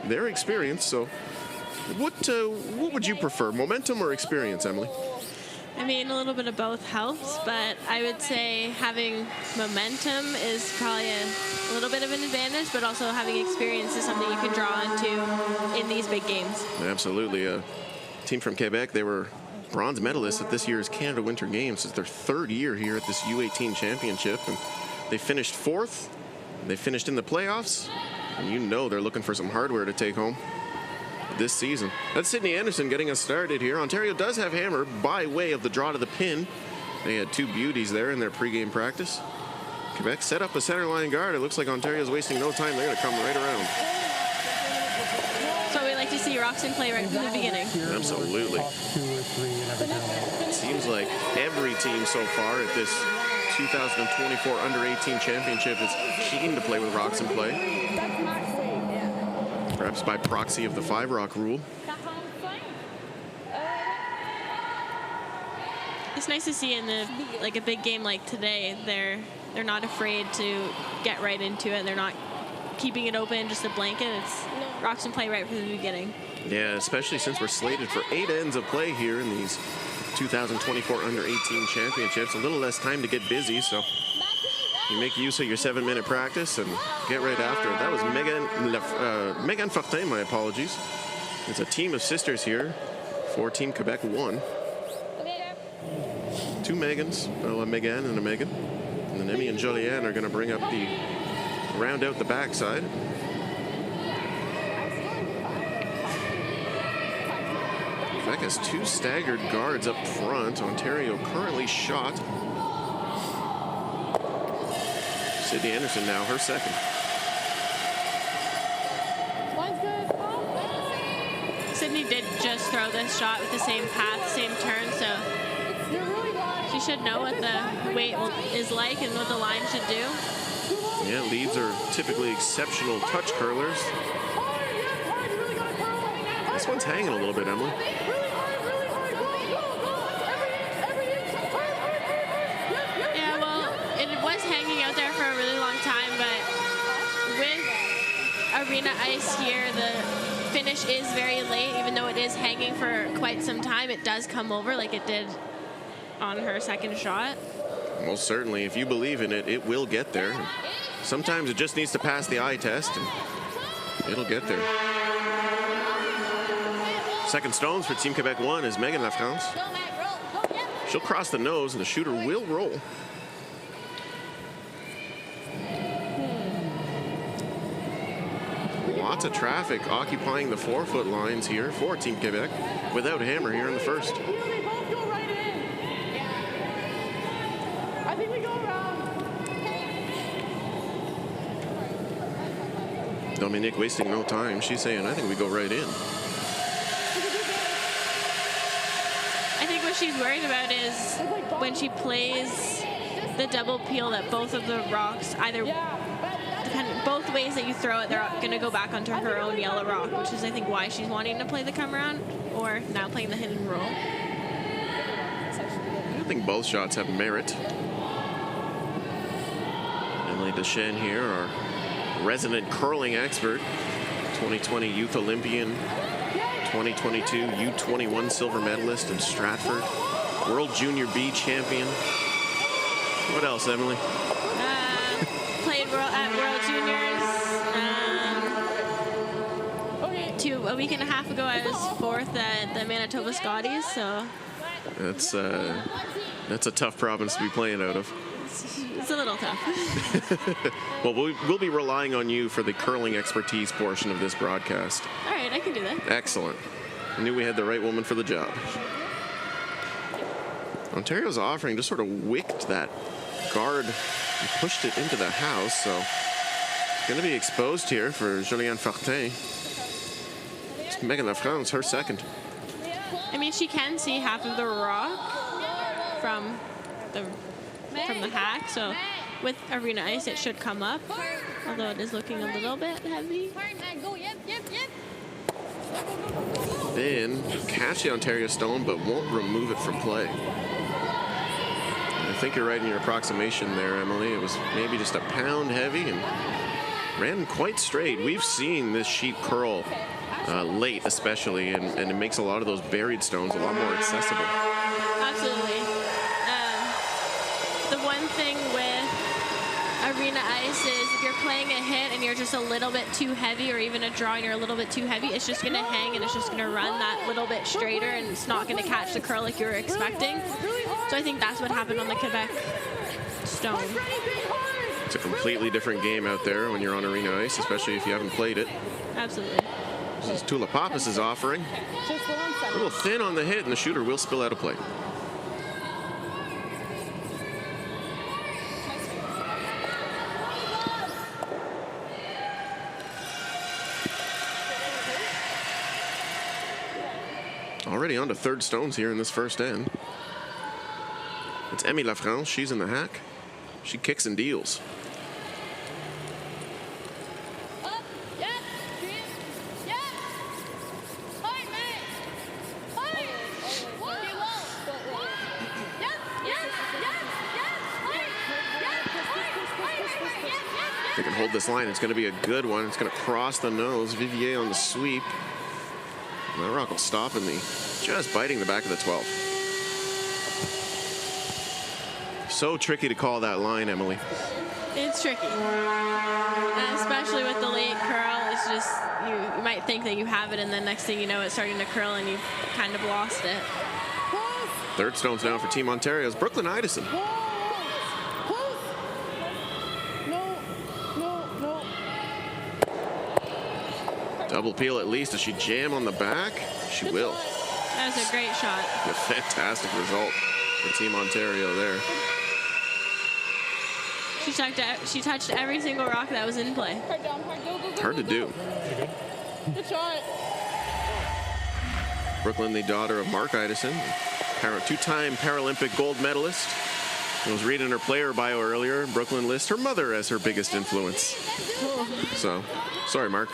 their experience. So what would you prefer, momentum or experience, Emily? I mean, a little bit of both helps, but I would say having momentum is probably a little bit of an advantage, but also having experience is something you can draw into in these big games. Absolutely. A team from Quebec, they were bronze medalists at this year's Canada Winter Games. It's their third year here at this U18 Championship, and they finished fourth. They finished in the playoffs, and you know they're looking for some hardware to take home this season. That's Sydney Anderson getting us started here. Ontario does have hammer by way of the draw to the pin. They had two beauties there in their pregame practice. Quebec set up a center line guard. It looks like Ontario's wasting no time. They're going to come right around. So we like to see Roxon play right from the beginning. Absolutely. It seems like every team so far at this 2024 Under-18 Championship is keen to play with Roxon play. Perhaps by proxy of the 5-rock rule. It's nice to see in a big game like today, they're not afraid to get right into it. They're not keeping it open, just a blanket. It's Roxon play right from the beginning. Yeah, especially since we're slated for 8 ends of play here in these 2024 Under-18 Championships. A little less time to get busy, so you make use of your 7-minute practice and get right after it. That was Megan Fortin, my apologies. It's a team of sisters here for Team Quebec 1. Two Megans, a Megan and a Megan. And then Emmy and Jolianne are going to bring up round out the backside. Quebec has two staggered guards up front. Ontario currently shot. Sydney Anderson now, her second. Sydney did just throw this shot with the same path, same turn, so she should know what the weight is like and what the line should do. Yeah, leads are typically exceptional touch curlers. This one's hanging a little bit, Emily. Yeah, well, it was hanging out there for a really long time, but with arena ice here, the finish is very late. Even though it is hanging for quite some time, it does come over like it did on her second shot. Most certainly, if you believe in it, it will get there. Sometimes it just needs to pass the eye test, and it'll get there. Second stones for Team Quebec 1 is Megan Lafrance. She'll cross the nose, and the shooter will roll. Lots of traffic occupying the 4-foot lines here for Team Quebec without hammer here in the first. Dominique wasting no time. She's saying, I think we go right in. I think what she's worried about is when she plays the double peel that both of the rocks, either both ways that you throw it, they're going to go back onto her own yellow rock, which is, I think, why she's wanting to play the come around or now playing the hit and roll. I think both shots have merit. Emily Deschênes here, our resident curling expert, 2020 Youth Olympian, 2022 U21 silver medalist in Stratford, World Junior B champion. What else, Emily? Played at World Juniors. A week and a half ago, I was fourth at the Manitoba Scotties, so that's a tough province to be playing out of. It's a little tough. Well, we'll be relying on you for the curling expertise portion of this broadcast. All right, I can do that. Excellent. I knew we had the right woman for the job. Ontario's offering just sort of wicked that guard and pushed it into the house, so it's going to be exposed here for Jolianne Fortin. It's Megan Lafrance, her second. I mean, she can see half of the rock from the hack, so with arena ice it should come up, although it is looking a little bit heavy. Then catch the Ontario stone but won't remove it from play. I think you're right in your approximation there, Emily. It was maybe just a pound heavy, and ran quite straight. We've seen this sheet curl late, especially, and it makes a lot of those buried stones a lot more accessible. Absolutely. The one thing with arena ice is if you're playing a hit and you're just a little bit too heavy, or even a draw and you're a little bit too heavy, it's just going to hang and it's just going to run that little bit straighter, and it's not going to catch the curl like you were expecting. So I think that's what happened on the Quebec stone. It's a completely different game out there when you're on arena ice, especially if you haven't played it. Absolutely. This is Tula Pappas' offering. A little thin on the hit, and the shooter will spill out of play. Already on to third stones here in this first end. It's Emmy Lafrance. She's in the hack. She kicks and deals. They can hold this line. It's going to be a good one. It's going to cross the nose. Vivier on the sweep. And that rock will stop in the, just biting the back of the 12. So tricky to call that line, Emily. It's tricky. Especially with the late curl. It's just, you might think that you have it, and then next thing you know, it's starting to curl and you've kind of lost it. Third stones down for Team Ontario's Brooklyn Idison. Double peel at least. Does she jam on the back? She will. That was a great shot. A fantastic result for Team Ontario there. She touched every single rock that was in play. Hard to do. Good shot. Brooklyn, the daughter of Mark Idison, two-time Paralympic gold medalist. I was reading her player bio earlier. Brooklyn lists her mother as her biggest influence. So, sorry, Mark.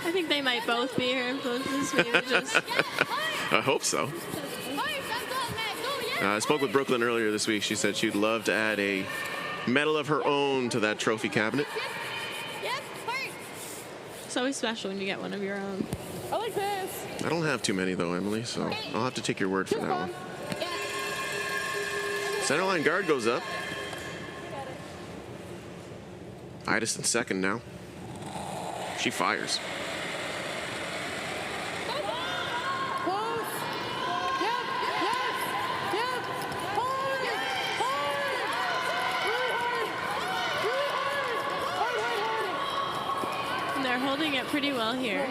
I think they might both be her influences. Maybe just. I hope so. I spoke with Brooklyn earlier this week. She said she'd love to add a medal of her own to that trophy cabinet. It's always special when you get one of your own. I like this. I don't have too many, though, Emily, so I'll have to take your word for that one. Centerline guard goes up. Idison second now. She fires. They're holding it pretty well here.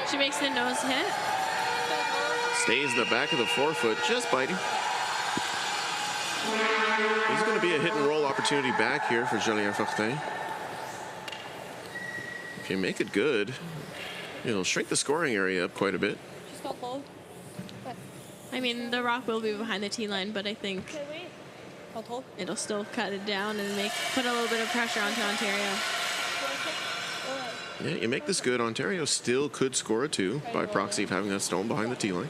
She makes the nose hit. Stays in the back of the forefoot, just biting. There's going to be a hit and roll opportunity back here for Julien Fortin. If you make it good, it'll shrink the scoring area up quite a bit. I mean, the rock will be behind the tee line, but I think it'll still cut it down and put a little bit of pressure onto Ontario. Yeah, you make this good. Ontario still could score a 2 by proxy of having that stone behind the tee line.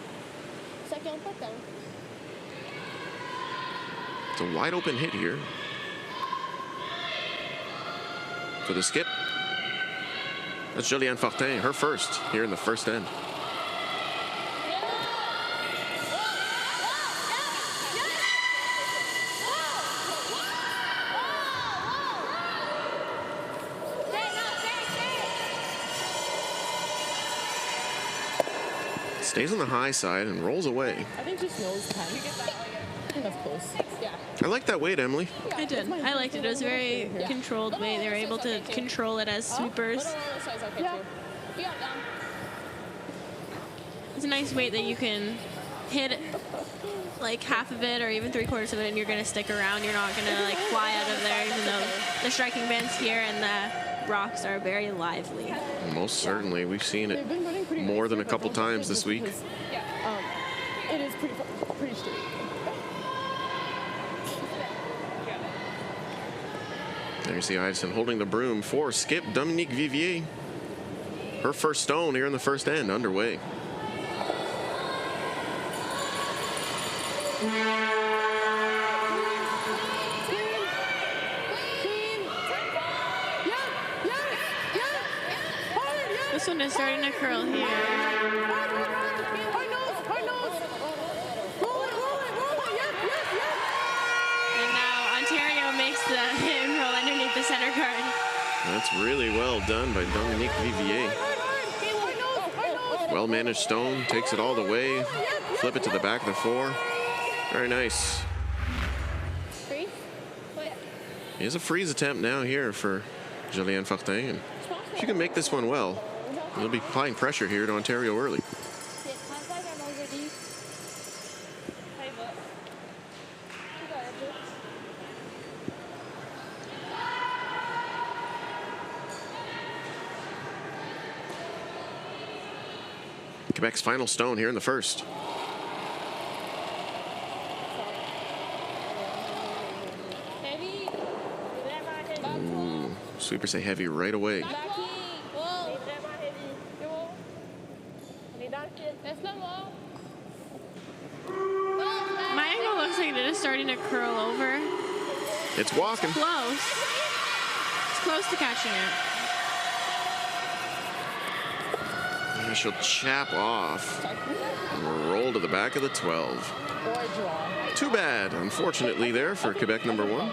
It's a wide open hit here. For the skip. That's Julien Fortin, her first here in the first end. Stays on the high side and rolls away. I think just nose 10. I think that's close. Yeah. I like that weight, Emily. I did. I liked it. It was a very controlled weight. They were able to control it as sweepers. It's a nice weight that you can hit like half of it or even 3/4 of it, and you're going to stick around. You're not going to like fly out of there, even though the striking bands here and the rocks are very lively. Most certainly. We've seen it more than a couple times this week. It is pretty straight. There you see Idison holding the broom for skip Dominique Vivier. Her first stone here in the first end underway. This one is starting to curl here. And now Ontario makes the hit and roll underneath the center guard. That's really well done by Dominique Vivier. Well-managed stone, takes it all the way, flip it to the back of the four. Very nice. Here's a freeze attempt now here for Julianne Fortin. And if you can make this one well, you'll be applying pressure here to Ontario early. Quebec's final stone here in the first. Ooh, sweeper say heavy right away. My angle looks like it is starting to curl over. It's walking. It's close. It's close to catching it. And she'll chap off and roll to the back of the 12. Too bad, unfortunately, there for Quebec number 1.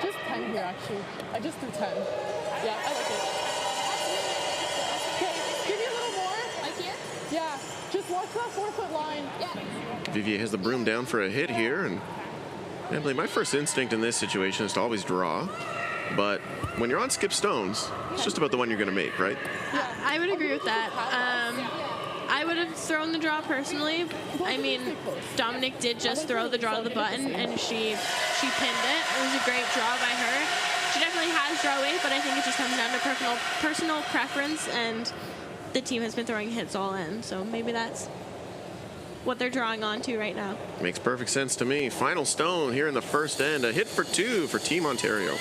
Just 10 here, actually. I just threw 10. Yeah, I like it. Okay, give me a little more. Like here? Yeah, just watch that 4-foot line. Yeah. Vivier has the broom down for a hit here, and Emily, my first instinct in this situation is to always draw. But when you're on skip stones, it's just about the one you're going to make, right? Yeah, I would agree with that. I would have thrown the draw personally. I mean, Dominic did just throw the draw to the button, and she pinned it. It was a great draw by her. She definitely has draw weight, but I think it just comes down to personal preference, and the team has been throwing hits all in, so maybe that's what they're drawing on to right now. Makes perfect sense to me. Final stone here in the first end. A hit for 2 for Team Ontario.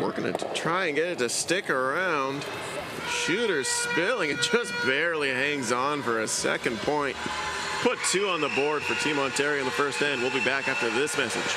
Working to try and get it to stick around. Shooter spilling. It just barely hangs on for a second point. Put 2 on the board for Team Ontario in the first end. We'll be back after this message.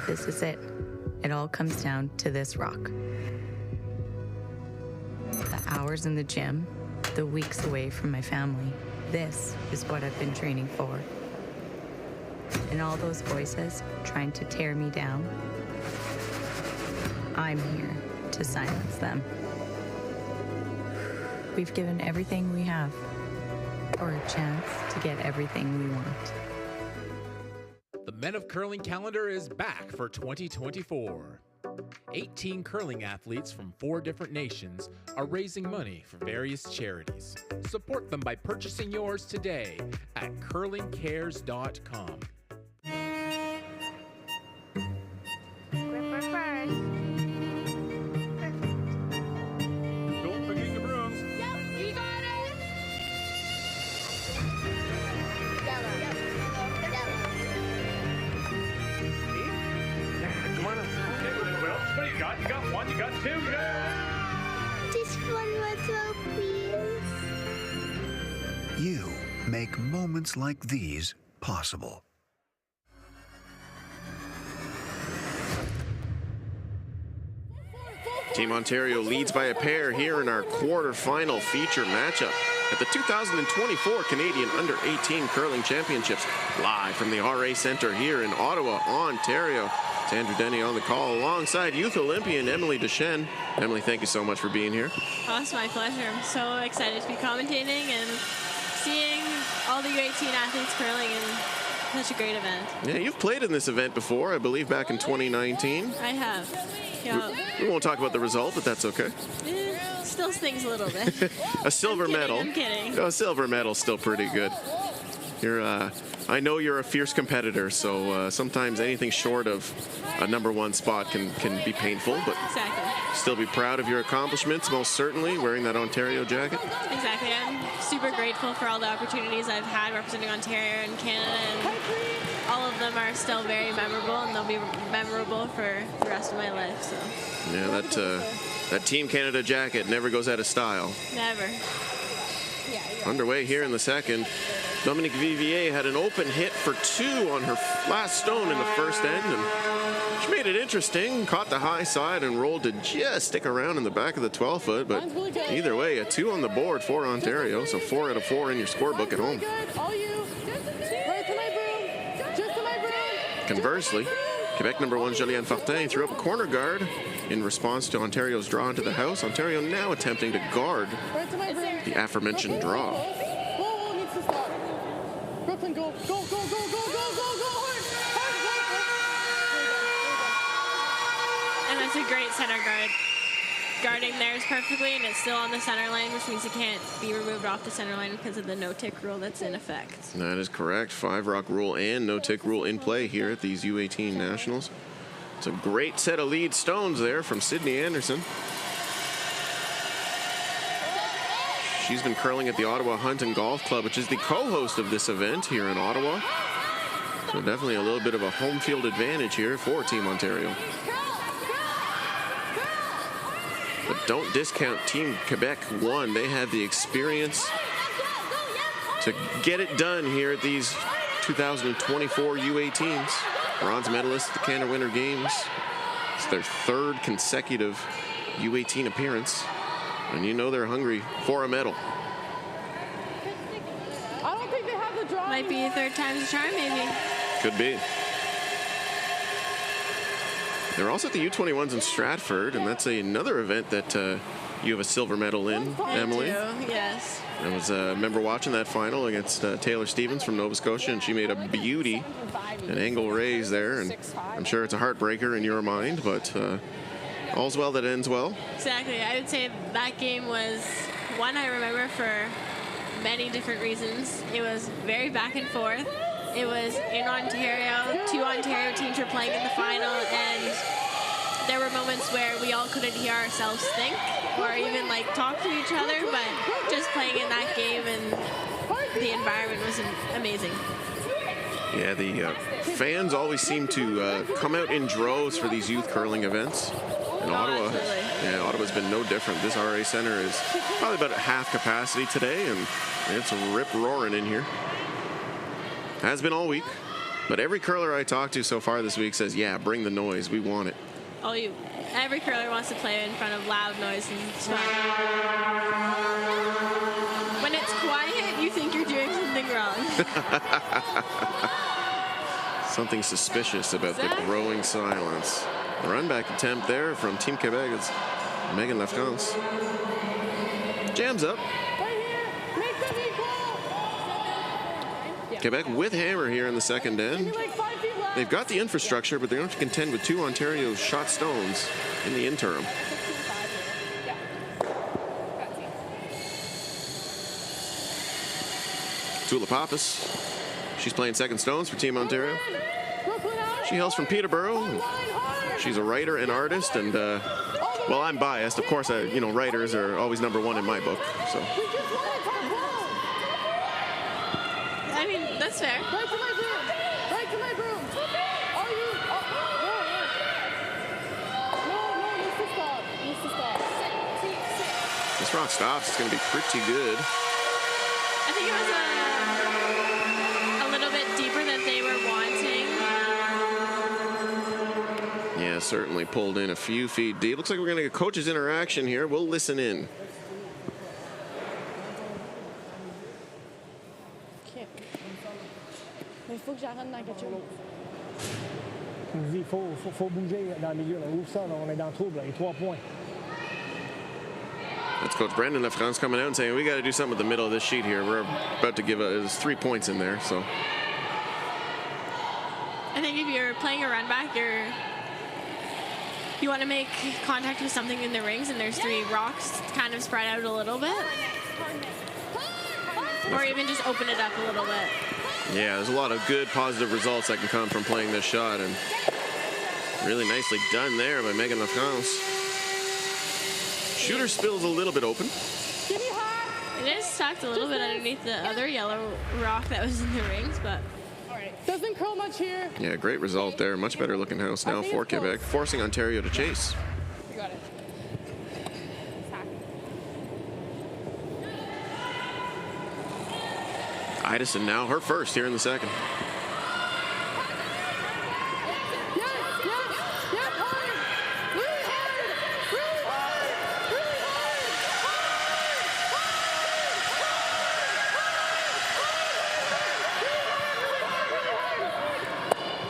This is it. It all comes down to this rock. The hours in the gym, the weeks away from my family. This is what I've been training for. And all those voices trying to tear me down, I'm here to silence them. We've given everything we have for a chance to get everything we want. The Men of Curling calendar is back for 2024. 18 curling athletes from 4 different nations are raising money for various charities. Support them by purchasing yours today at curlingcares.com. Don't forget your brooms. You got it. Come on up. Okay, well, what do you got? You got 1, you got 2, you got... Just one little, please. You make moments like these possible. Team Ontario leads by a pair here in our quarterfinal feature matchup at the 2024 Canadian Under-18 Curling Championships, live from the RA Centre here in Ottawa, Ontario. It's Andrew Denny on the call alongside youth Olympian Emily Deschênes. Emily, thank you so much for being here. Oh, it's my pleasure. I'm so excited to be commentating and seeing all the U18 athletes curling in such a great event. Yeah, you've played in this event before, I believe back in 2019. I have. Yeah. We won't talk about the result, but that's okay. still stings a little bit. A silver medal. I'm kidding. A silver medal's still pretty good. I know you're a fierce competitor, so sometimes anything short of a #1 spot can be painful, but Exactly. still be proud of your accomplishments, most certainly, wearing that Ontario jacket. Exactly. I'm super grateful for all the opportunities I've had representing Ontario and Canada, and all of them are still very memorable, and they'll be memorable for the rest of my life. So. Yeah, that Team Canada jacket never goes out of style. Never. Underway here in the second. Dominique Vivier had an open hit for 2 on her last stone in the first end, and she made it interesting, caught the high side and rolled to just stick around in the back of the 12-foot, but either way, a 2 on the board for Ontario, so 4 out of 4 in your scorebook at home. Conversely, Quebec #1 Julianne Fortin threw up a corner guard in response to Ontario's draw into the house. Ontario now attempting to guard the aforementioned draw. Brooklyn, go, go, go, go, go, go, go, go, And that's a great center guard. Guarding theirs perfectly, and it's still on the center line, which means it can't be removed off the center line because of the no-tick rule that's in effect. That is correct. 5-rock rule and no-tick rule in play here at these U18 Nationals. It's a great set of lead stones there from Sydney Anderson. She's been curling at the Ottawa Hunt and Golf Club, which is the co-host of this event here in Ottawa. So definitely a little bit of a home field advantage here for Team Ontario. But don't discount Team Quebec 1. They have the experience to get it done here at these 2024 U18s. Bronze medalists at the Canada Winter Games. It's their 3rd consecutive U18 appearance. And you know they're hungry for a medal. I don't think they have the draw. Might be a 3rd time's a charm, maybe. Could be. They're also at the U21s in Stratford, and that's another event that you have a silver medal in, Emily. I do, yes. I was remember watching that final against Taylor Stevens from Nova Scotia, and she made a beauty, an angle raise there, and I'm sure it's a heartbreaker in your mind, but all's well that ends well. Exactly. I would say that game was one I remember for many different reasons. It was very back and forth. It was in Ontario. 2 Ontario teams were playing in the final, and there were moments where we all couldn't hear ourselves think or even like talk to each other, but just playing in that game and the environment was amazing. Yeah, the fans always seem to come out in droves for these youth curling events. And Ottawa's been no different. This RA Center is probably about at half capacity today, and it's rip-roaring in here. Has been all week, but every curler I talked to so far this week says, yeah, bring the noise. We want it. Every curler wants to play in front of loud noise, and it's fun. When it's quiet, you think you're doing something wrong. Something suspicious about the growing silence. The run back attempt there from Team Quebec. It's Megan Lafrance. Jams up. Quebec with hammer here in the second end. They've got the infrastructure, but they're going to have to contend with 2 Ontario shot stones in the interim. Tula Pappas. She's playing second stones for Team Ontario. She hails from Peterborough. She's a writer and artist, and well, I'm biased. Of course, writers are always #1 in my book. So. I mean, that's fair. Right to my broom. Right to my broom. Are you? No, needs to stop. Needs to stop. This rock stops. It's going to be pretty good. I think it was a little bit deeper than they were wanting. Yeah, certainly pulled in a few feet deep. Looks like we're going to get coaches' interaction here. We'll listen in. Mais il faut que j'arrête dans quelque chose. Il nous dit faut bouger dans le milieu. Là. Ouvre ça, là, on est dans le trouble. Là. Il y a 3 points. That's Coach Brendan Lafrance coming out and saying, we got to do something with the middle of this sheet here. We're about to give there's 3 points in there. So I think if you're playing a run back, you want to make contact with something in the rings, and there's 3 rocks kind of spread out a little bit. Or even just open it up a little bit. Yeah, there's a lot of good positive results that can come from playing this shot, and really nicely done there by Megan LaFrance. Shooter spill's a little bit open. It is tucked a little bit underneath the other yellow rock that was in the rings, but Doesn't curl much here. Yeah, great result there. Much better looking house now for Quebec, forcing Ontario to chase. You got it. Idison now, her first here in the second.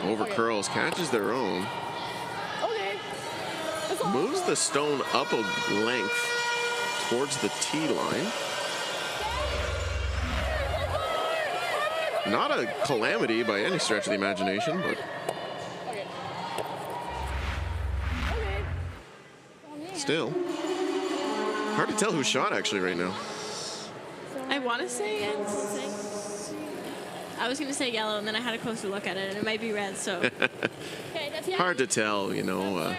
Over curls, catches their own. Moves the stone up a length towards the tee line. Not a calamity by any stretch of the imagination, but still hard to tell who shot actually right now. I want to say I was going to say yellow, and then I had a closer look at it, and it might be red, so. Hard to tell, you know.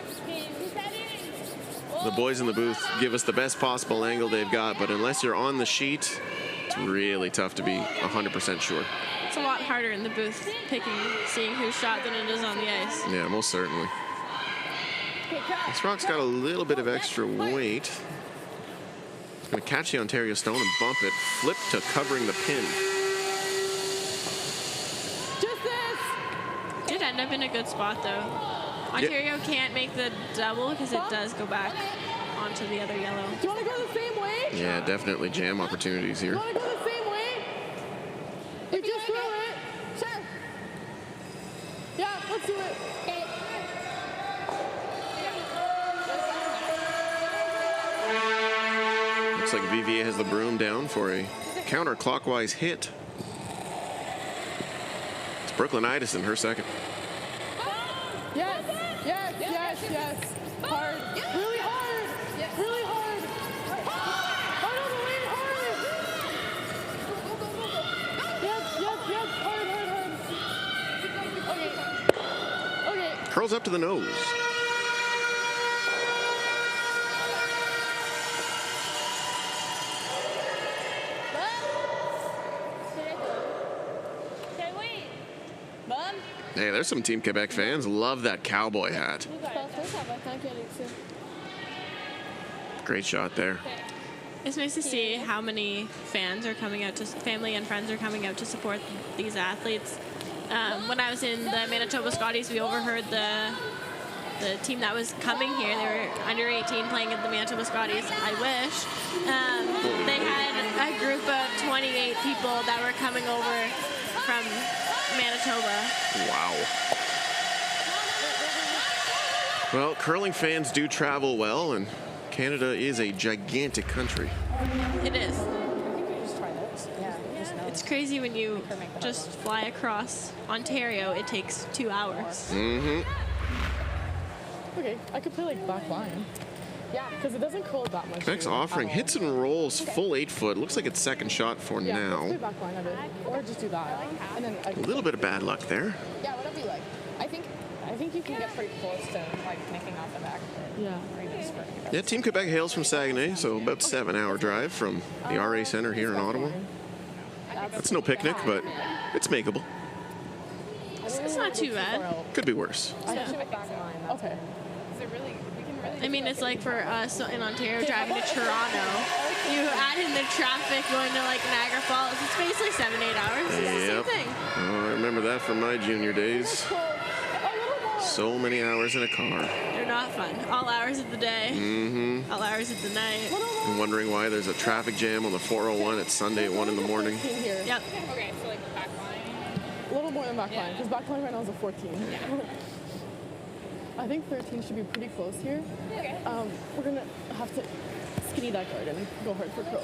The boys in the booth give us the best possible angle they've got, but unless you're on the sheet, it's really tough to be 100% sure. It's a lot harder in the booth seeing who shot than it is on the ice. Yeah, most certainly. This rock's got a little bit of extra weight. It's going to catch the Ontario stone and bump it, flip to covering the pin. Did end up in a good spot, though. Ontario can't make the double because it does go back onto the other yellow. Do you want to go the same way? Yeah, definitely jam opportunities here. You want to go the same way? You just throw it. Sure. Yeah, let's do it. Okay. Looks like VVA has the broom down for a counterclockwise hit. It's Brooklyn Idison, her second. Yes, yes, yes, yes. Hard. Really hard. Really hard. Hard on the lane, hard. Yes, yes, yes. Hard, hard, hard. Okay. Okay. Curls up to the nose. Hey, there's some Team Quebec fans. Love that cowboy hat. Great shot there. It's nice to see how many fans are coming out family and friends are coming out to support these athletes. When I was in the Manitoba Scotties, we overheard the team that was coming here. They were under 18 playing at the Manitoba Scotties. I wish. They had a group of 28 people that were coming over from Manitoba. Wow. Well, curling fans do travel well, and Canada is a gigantic country. It is. It's crazy when you just fly across Ontario. It takes 2 hours. Mm-hmm. Okay, I could play like back line. Yeah, because it doesn't curl that much. Quebec's offering hits and rolls full 8-foot. Looks like it's second shot for now. Let's play back line of it, or just do that. And then A little bit of bad luck there. Yeah, whatever you like. I think you can get pretty close to like nicking off the back. Yeah. Yeah, Team Quebec hails from Saguenay, so about 7-hour drive from the RA Center here in Ottawa. That's no picnic, but it's makeable. It's not too bad. Could be worse. Okay. I mean, it's like for us in Ontario driving to Toronto. You add in the traffic going to like Niagara Falls. It's basically 7-8 hours. It's the same thing. Oh, I remember that from my junior days. So many hours in a car. They're not fun. All hours of the day. Mm-hmm. All hours of the night. And wondering why there's a traffic jam on the 401 at Sunday at 1 in the morning. Yep. Okay, so like back line. A little more than back line, because back line right now is a 14. Yeah. I think 13 should be pretty close here. Okay. We're gonna have to skinny that guard and go hard for curl.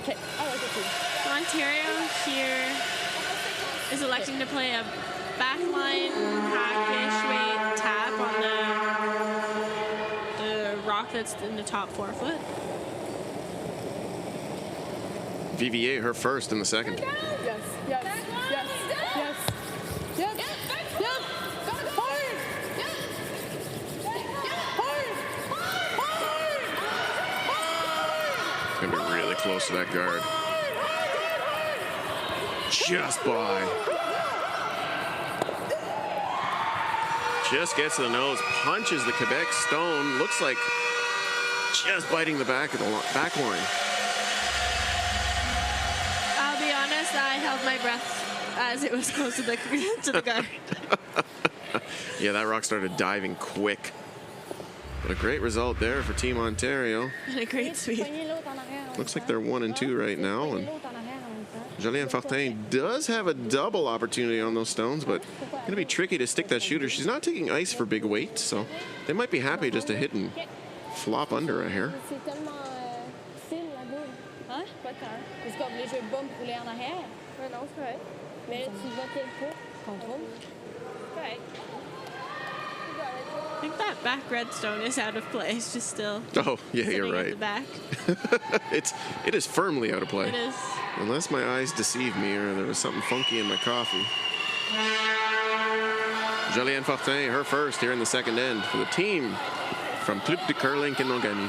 Okay, I like it too. So Ontario here is electing to play a backline hackish weight tap on the that's in the top 4 foot. VVA, her first in the second. Yes, yes, yes, yes, yes, yes, yes. Hard. It's going to be really close to that guard. Just by. Just gets to the nose, punches the Quebec stone. Looks like just biting the back of the back line. I'll be honest, I held my breath as it was close to the guard. Yeah, that rock started diving quick. But a great result there for Team Ontario. And a great sweep. Looks like they're 1 and 2 right now. And Joliane Fortin does have a double opportunity on those stones, but going to be tricky to stick that shooter. She's not taking ice for big weight, so they might be happy just to hit and flop under right here. C'est tellement fine la boule. Hein? Pas tant. Parce qu'on voulait jouer bas rouler en arrière. Ouais, non, c'est correct. Mais là, tu vas quel coup? Contrôle. Correct. I think that back red stone is out of play. It's just still. Oh, yeah, sitting you're at right. the back. It is firmly out of play. It is. Unless my eyes deceive me or there was something funky in my coffee. Joliane Fortin, her first here in the second end for the team from Club de Curling Kinongani.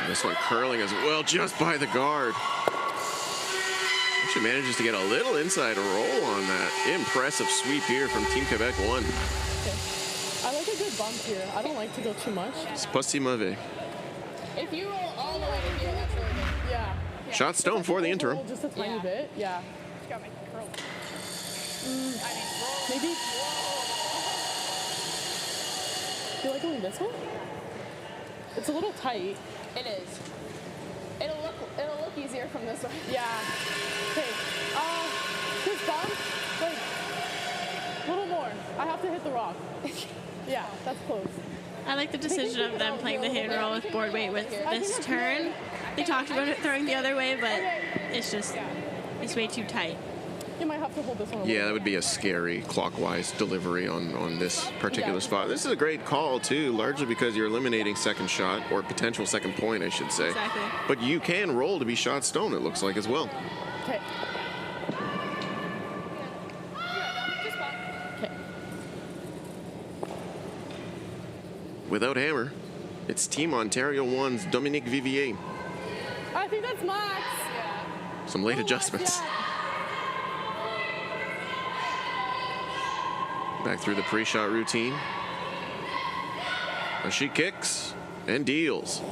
This one curling as well, just by the guard. Actually manages to get a little inside roll on that. Impressive sweep here from Team Quebec 1. Okay. I like a good bump here. I don't like to go too much. C'est pas si mauvais. If you roll all the way to here, that's really good. Yeah. Shot stone for the interim. Just a tiny bit. Yeah. Just gotta make it curl. Maybe. Do you like going this way? It's a little tight. It is. It'll look easier from this way. Yeah. Okay. This bump, like, a little more. I have to hit the rock. Yeah, that's close. I like the decision of them playing the hand roll with board weight with this turn. They talked about it throwing the other way, but it's way too tight. You might have to hold this one. Yeah, that would be a scary clockwise delivery on this particular spot. This is a great call, too, largely because you're eliminating second shot, or potential second point, I should say. Exactly. But you can roll to be shot stone, it looks like, as well. Okay. Okay. Without hammer, it's Team Ontario 1's Dominique Vivier. I think that's max. Some late adjustments. Back through the pre-shot routine. As she kicks and deals.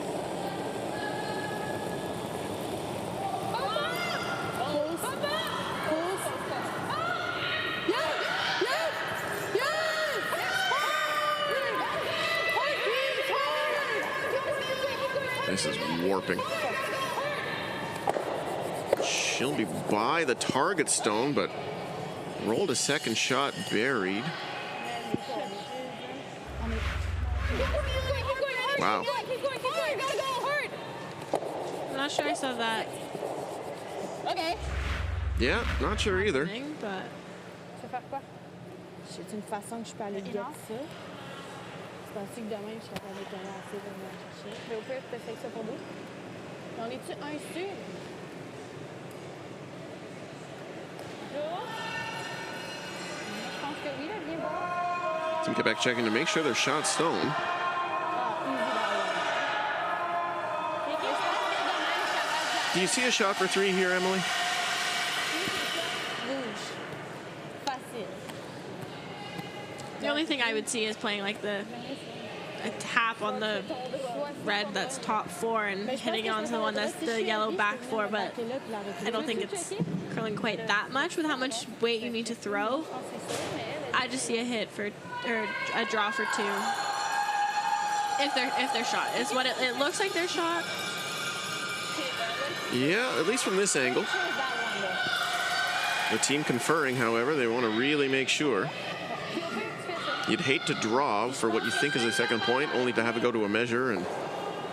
This is warping. She'll be by the target stone, but rolled a second shot buried. Wow. I'm not sure I saw that. Okay. Yeah, not sure either. But Je vais faire quoi? C'est une façon que je peux aller get ça. Je pensais que demain, je serais avec un assez pour me chercher. Mais au pire, tu fais ça pour nous. On est-tu un sur? Je pense que oui, là, viens voir. Team Quebec checking to make sure they're shot stone. Do you see a shot for three here, Emily? Facile. the only thing I would see is playing like a tap on the red that's top four and hitting it onto the one that's the yellow back four, but I don't think it's curling quite that much with how much weight you need to throw. I just see a hit for, or a draw for two. If they're shot, is what it looks like they're shot. Yeah, at least from this angle. The team conferring, however, they want to really make sure. You'd hate to draw for what you think is a second point, only to have it go to a measure and,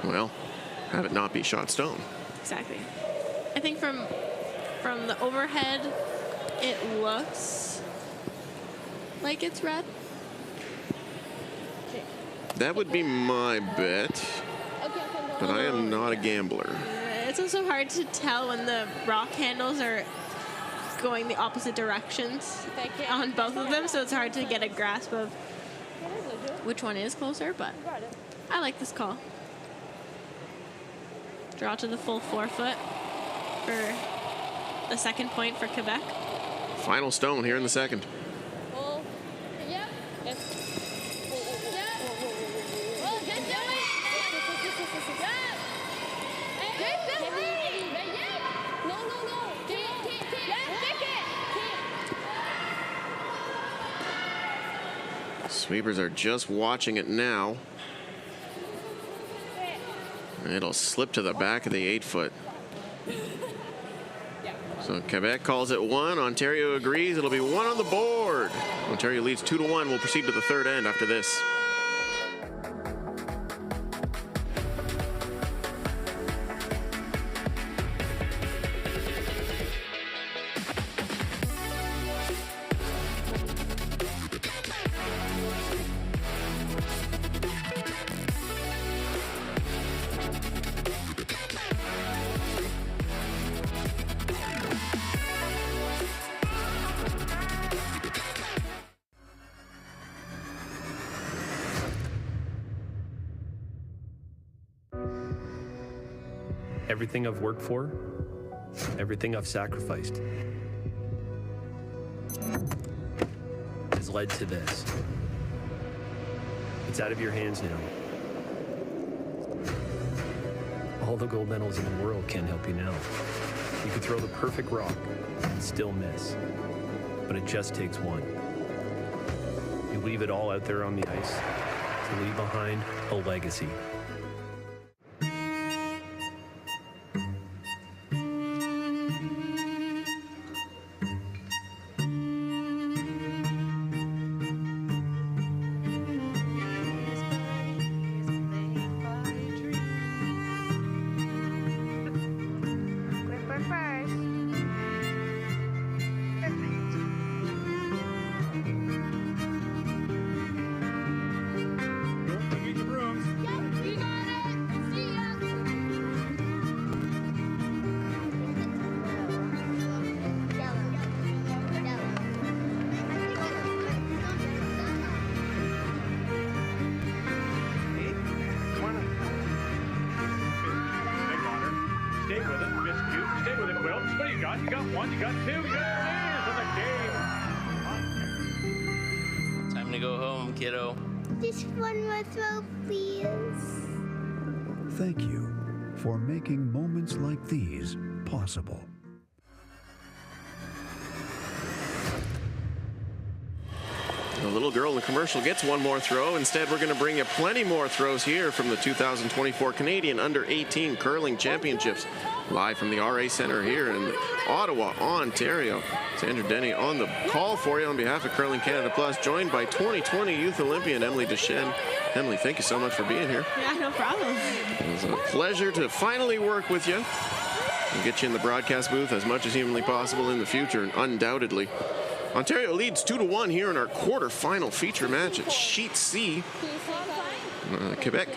well, have it not be shot stone. Exactly. I think from from the overhead, it looks like it's red. That would be my bet, but I am not a gambler. It's also hard to tell when the rock handles are going the opposite directions on both of them, so it's hard to get a grasp of which one is closer, but I like this call. Draw to the full 4 foot for the second point for Quebec. Final stone here in the second. Sweepers are just watching it now. And it'll slip to the back of the 8 foot. So Quebec calls it 1. Ontario agrees. It'll be 1 on the board. Ontario leads 2-1. We'll proceed to the third end after this. Everything I've worked for, everything I've sacrificed, has led to this. It's out of your hands now. All the gold medals in the world can't help you now. You could throw the perfect rock and still miss, but it just takes one. You leave it all out there on the ice to leave behind a legacy. You got 1, you got 2, there it is in the game. Time to go home, kiddo. Just one more throw, please. Thank you for making moments like these possible. The little girl in the commercial gets one more throw. Instead, we're going to bring you plenty more throws here from the 2024 Canadian Under-18 Curling Championships. Live from the RA Center here in Ottawa, Ontario. Sandra Denny on the call for you on behalf of Curling Canada Plus, joined by 2020 Youth Olympian Emily Deschênes. Emily, thank you so much for being here. Yeah, no problem. It was a pleasure to finally work with you. We'll get you in the broadcast booth as much as humanly possible in the future, and undoubtedly. Ontario leads 2-1 here in our quarterfinal feature match at Sheet C. Quebec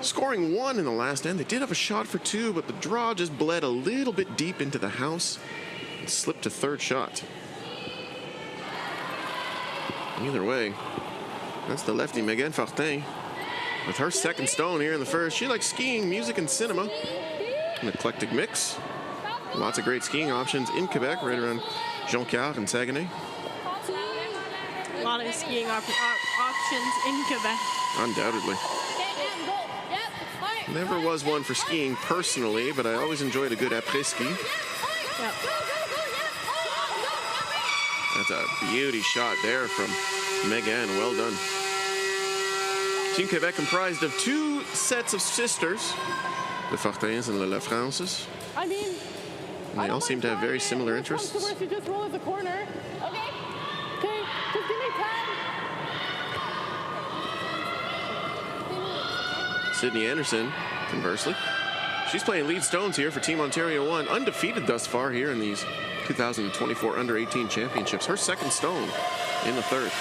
scoring 1 in the last end. They did have a shot for 2, but the draw just bled a little bit deep into the house and slipped to third shot. Either way, that's the lefty Megan Fortin with her second stone here in the first. She likes skiing, music, and cinema. An eclectic mix. Lots of great skiing options in Quebec, right around Jonquière and Saguenay. A lot of skiing options in Quebec. Undoubtedly. Never was one for skiing personally, but I always enjoyed a good après-ski. Yep. That's a beauty shot there from Megan. Well done. Team Quebec comprised of 2 sets of sisters, the Fortins and the Lafrances. I mean, and they all seem to have very similar interests. You just roll at the corner. Okay. Okay, just give me 10. Sydney Anderson, conversely, She's playing lead stones here for Team Ontario 1, undefeated thus far here in these 2024 Under-18 Championships. Her second stone in the third.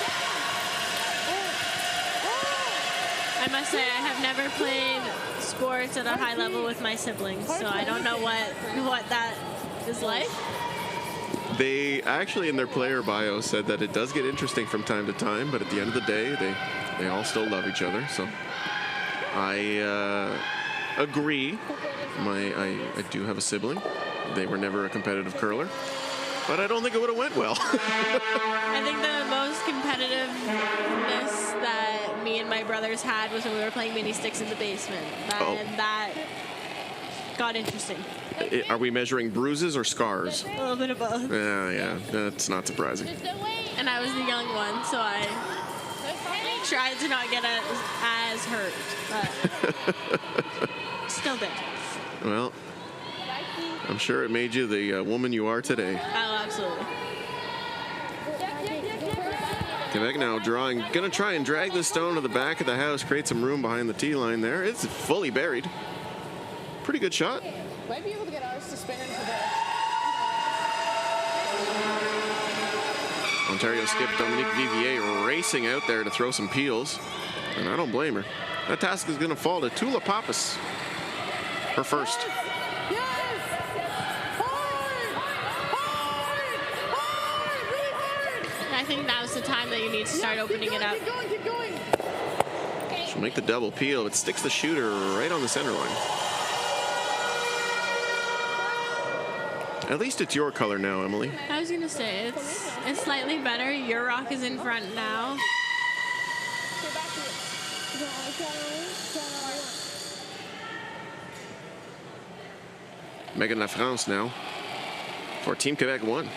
I must say, I have never played sports at a high level with my siblings, so I don't know what that is like. They actually, in their player bio, said that it does get interesting from time to time, but at the end of the day, they all still love each other. So I agree. I do have a sibling. They were never a competitive curler, but I don't think it would have went well. I think the most competitiveness that me and my brothers had was when we were playing mini sticks in the basement. That got interesting. Are we measuring bruises or scars? A little bit of both. Yeah, that's not surprising. And I was the young one, so I tried to not get as hurt, but still did. Well, I'm sure it made you the woman you are today. Oh, absolutely. Quebec now drawing, gonna try and drag this stone to the back of the house, create some room behind the tee line there. It's fully buried. Pretty good shot. Might be able to get ours to spin into the... Ontario skip Dominique Vivier racing out there to throw some peels, and I don't blame her. That task is gonna fall to Tula Pappas, her first. I think now's the time that you need to start opening it up. Keep going. She'll make the double peel. It sticks the shooter right on the center line. At least it's your color now, Emily. I was gonna say it's slightly better. Your rock is in front now. Megan LaFrance now for Team Quebec 1.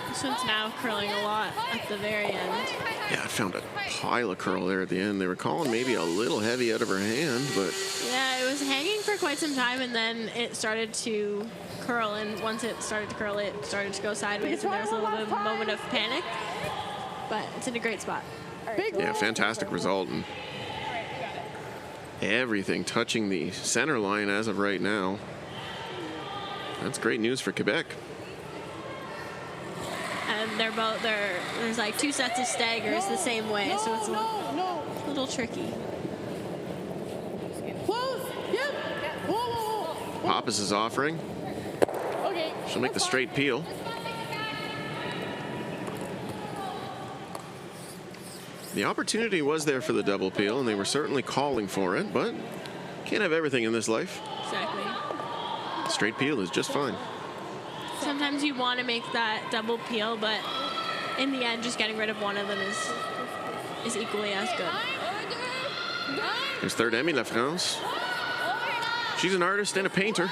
This one's now curling a lot at the very end. Yeah, I found a pile of curl there at the end. They were calling maybe a little heavy out of her hand, but... Yeah, it was hanging for quite some time, and then it started to curl, and once it started to curl, it started to go sideways, and there was a little bit of a moment of panic, but it's in a great spot. Yeah, fantastic result. And everything touching the center line as of right now. That's great news for Quebec. And there's like two sets of staggers the same way, so it's a little tricky. Close. Yep. Whoa. Pappas is offering. Okay. She'll make the straight peel. The opportunity was there for the double peel, and they were certainly calling for it, but can't have everything in this life. Exactly. Straight peel is just fine. Sometimes you want to make that double peel, but in the end, just getting rid of one of them is equally as good. Here's third Emmy LaFrance. She's an artist and a painter.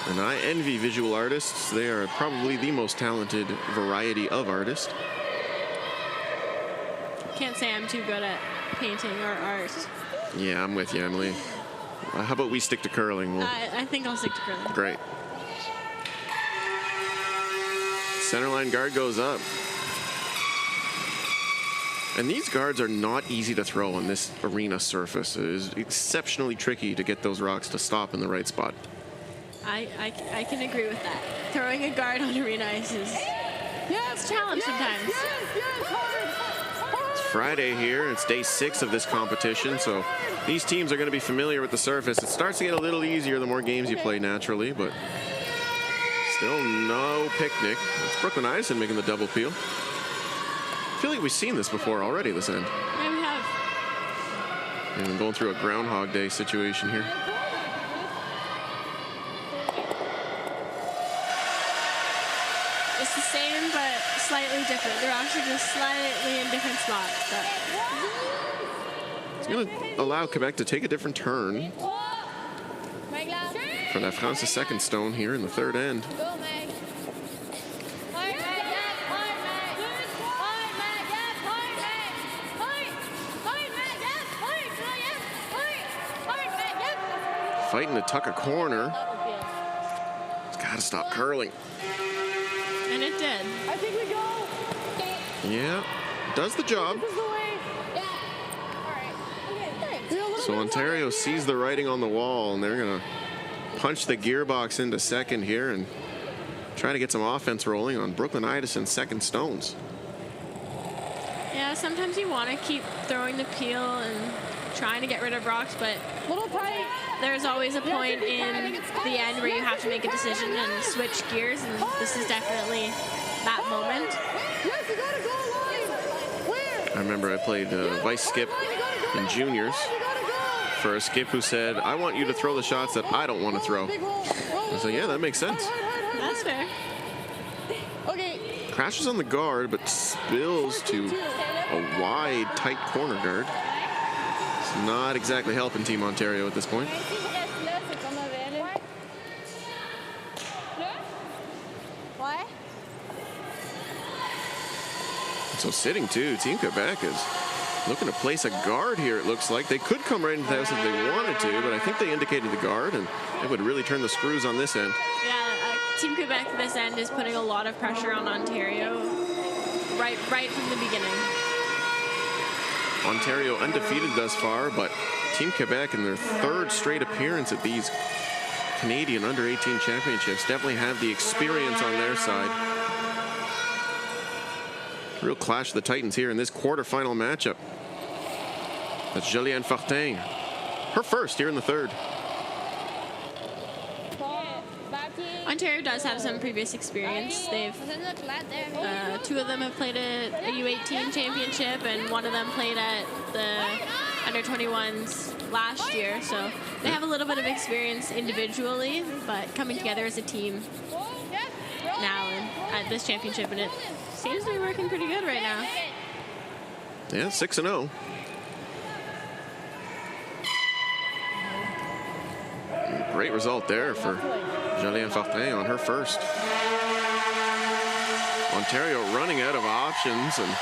And I envy visual artists. They are probably the most talented variety of artists. Can't say I'm too good at painting or art. Yeah, I'm with you, Emily. How about we stick to curling? I think I'll stick to curling. Great. Centerline guard goes up. And these guards are not easy to throw on this arena surface. It is exceptionally tricky to get those rocks to stop in the right spot. I can agree with that. Throwing a guard on arena ice is it's a challenge sometimes. It's Friday here. It's day 6 of this competition, so these teams are going to be familiar with the surface. It starts to get a little easier the more games you play naturally, but still no picnic. It's Brooklyn Idison making the double peel. I feel like we've seen this before already this end. Yeah, we have. And going through a Groundhog Day situation here. It's the same, but slightly different. They're actually just slightly in different spots. But it's going to allow Quebec to take a different turn. For LaFrance's second stone here in the third end. fighting to tuck a corner. It's got to stop curling. And it did. I think we go. Yeah, does the job. This is the way. Yeah. All right. Okay, thanks. So Ontario sees the writing on the wall, and they're going to punch the gearbox into second here and try to get some offense rolling on Brooklyn Idison's second stones. Yeah, sometimes you want to keep throwing the peel and trying to get rid of rocks, but Little tight. there's always a point in the end where you have to make a decision and switch gears, and this is definitely that moment. Yes, you gotta go line. Where? I remember I played vice skip in juniors for a skip who said, I want you to throw the shots that I don't want to throw. I said, yeah, that makes sense. That's fair. Okay. Crashes on the guard, but spills to a wide, tight corner guard. It's not exactly helping Team Ontario at this point. So sitting too, Team Quebec is looking to place a guard here, it looks like. They could come right into the house if they wanted to, but I think they indicated the guard, and it would really turn the screws on this end. Yeah, Team Quebec this end is putting a lot of pressure on Ontario right from the beginning. Ontario undefeated thus far, but Team Quebec in their third straight appearance at these Canadian Under-18 Championships definitely have the experience on their side. Real clash of the Titans here in this quarterfinal matchup. That's Julianne Fortin. Her first here in the third. Ontario does have some previous experience. They've two of them have played at a U18 championship, and one of them played at the Under-21s last year. So they have a little bit of experience individually, but coming together as a team now at this championship, and it seems to be working pretty good right now. Yeah, 6-0. Great result there for Julianne Fortin on her first. Ontario running out of options, and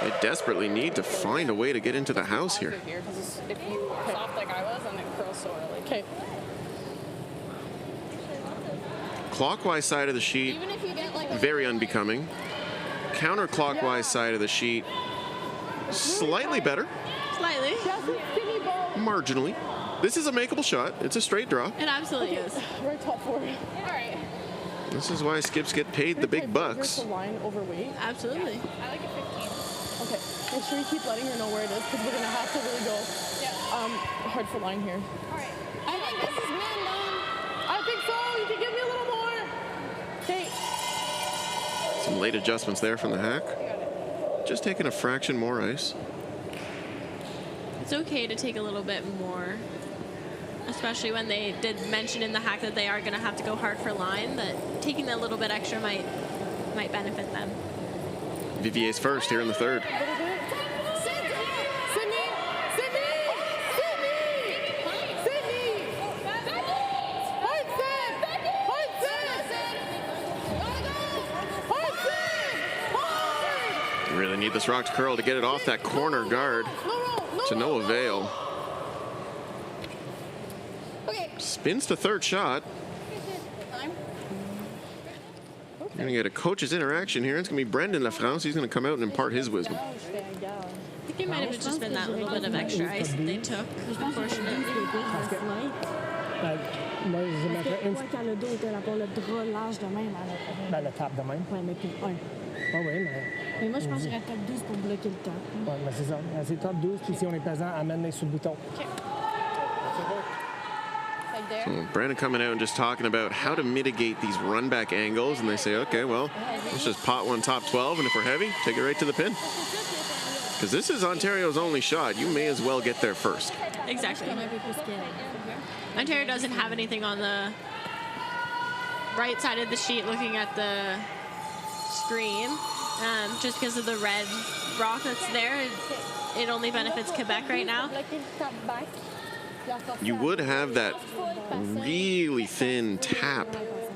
they desperately need to find a way to get into the house here. If you soft like I was, and it curls so early. Okay. Clockwise side of the sheet, very unbecoming. Counterclockwise side of the sheet, slightly better. Slightly. Marginally. This is a makeable shot. It's a straight draw. It absolutely is. We're top four. All right. This is why skips get paid the big bucks. Line overweight. Absolutely. I like a 15. Okay. Make sure you keep letting her know where it is, because we're gonna have to really go. Yeah. Hard for line here. All right. I think this is man down. I think so. You can give me a little more. Okay. Some late adjustments there from the hack. Just taking a fraction more ice. It's okay to take a little bit more, especially when they did mention in the hack that they are going to have to go hard for line, that taking that little bit extra might benefit them. Vivier's first here in the third. Really need this rock to curl to get it off that corner guard. To no avail. Okay. Spins to third shot. We're going to get a coach's interaction here. It's going to be Brendan LaFrance. He's going to come out and impart his wisdom. I think it might have just been that little bit of extra ice that they took, unfortunately. Moi, je mettrais une... quand le dos était là pour le drap large de même, elle tape de même. Ouais, mais puis un. Ah oui, mais... Mais moi, je pense que j'irais top 12 pour bloquer le temps. Ouais, mais c'est ça. C'est top 12, puis si on est pesant, amène-les sur le bouton. So Brandon coming out and just talking about how to mitigate these run back angles, and they say, okay, well, let's just pot one top 12, and if we're heavy, take it right to the pin. Because this is Ontario's only shot. You may as well get there first. Exactly. Ontario doesn't have anything on the right side of the sheet looking at the screen. Just because of the red rock that's there, it only benefits Quebec right now. You would have that really thin tap,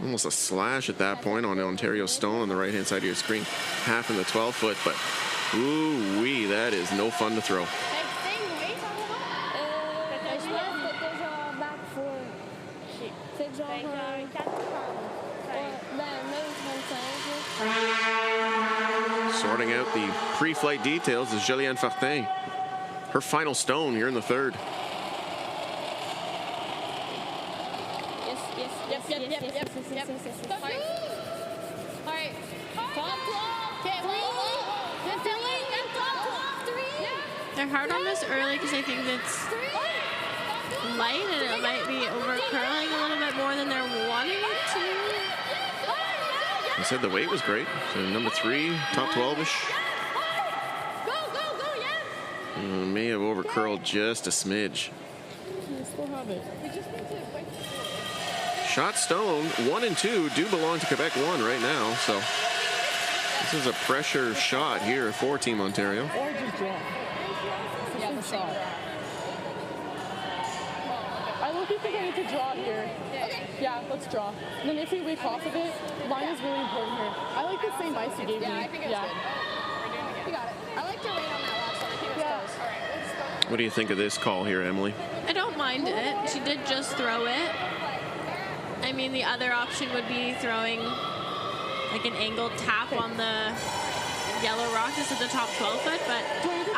almost a slash at that point on Ontario's stone on the right-hand side of your screen, half in the 12-foot, but ooh-wee, that is no fun to throw. genre 4 pounds. Ouais, même 25. Sorting out the pre-flight details is Julianne Fortin. Her final stone here in the third. Yep. All right. Top 12. Okay, They're hard on this early because I think it's light and it might be over curling a little bit more than they're wanting it to. I said the weight was great. So number 3, top 12-ish. May have over curled just a smidge. We still have it. Shot stone 1 and 2 do belong to Quebec 1 right now. So this is a pressure shot here for Team Ontario. Or just draw. Yeah, the shot. I look think I need to draw here. Yeah, let's draw. And then if we weak off of it, line is really important here. I like the same ice you gave me. I think it's good. You got it. I like your weight on that last one. I think it was close. All right, let's go. What do you think of this call here, Emily? I don't mind it. She did just throw it. I mean, the other option would be throwing like an angled tap on the yellow rock just at the top 12 foot, but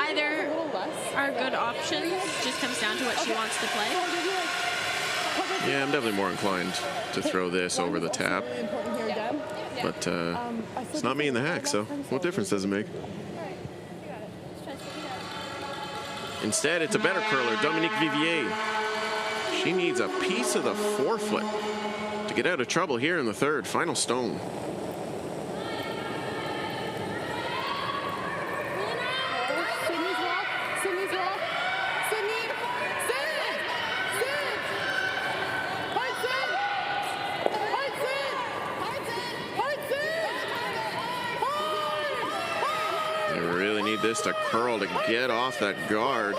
either are good options. Just comes down to what she wants to play. Yeah, I'm definitely more inclined to throw this over the tap. But it's not me in the hack, so what difference does it make? Instead, it's a better curler, Dominique Vivier. She needs a piece of the forefoot to get out of trouble here in the third. Final stone. They really need this to curl to get off that guard.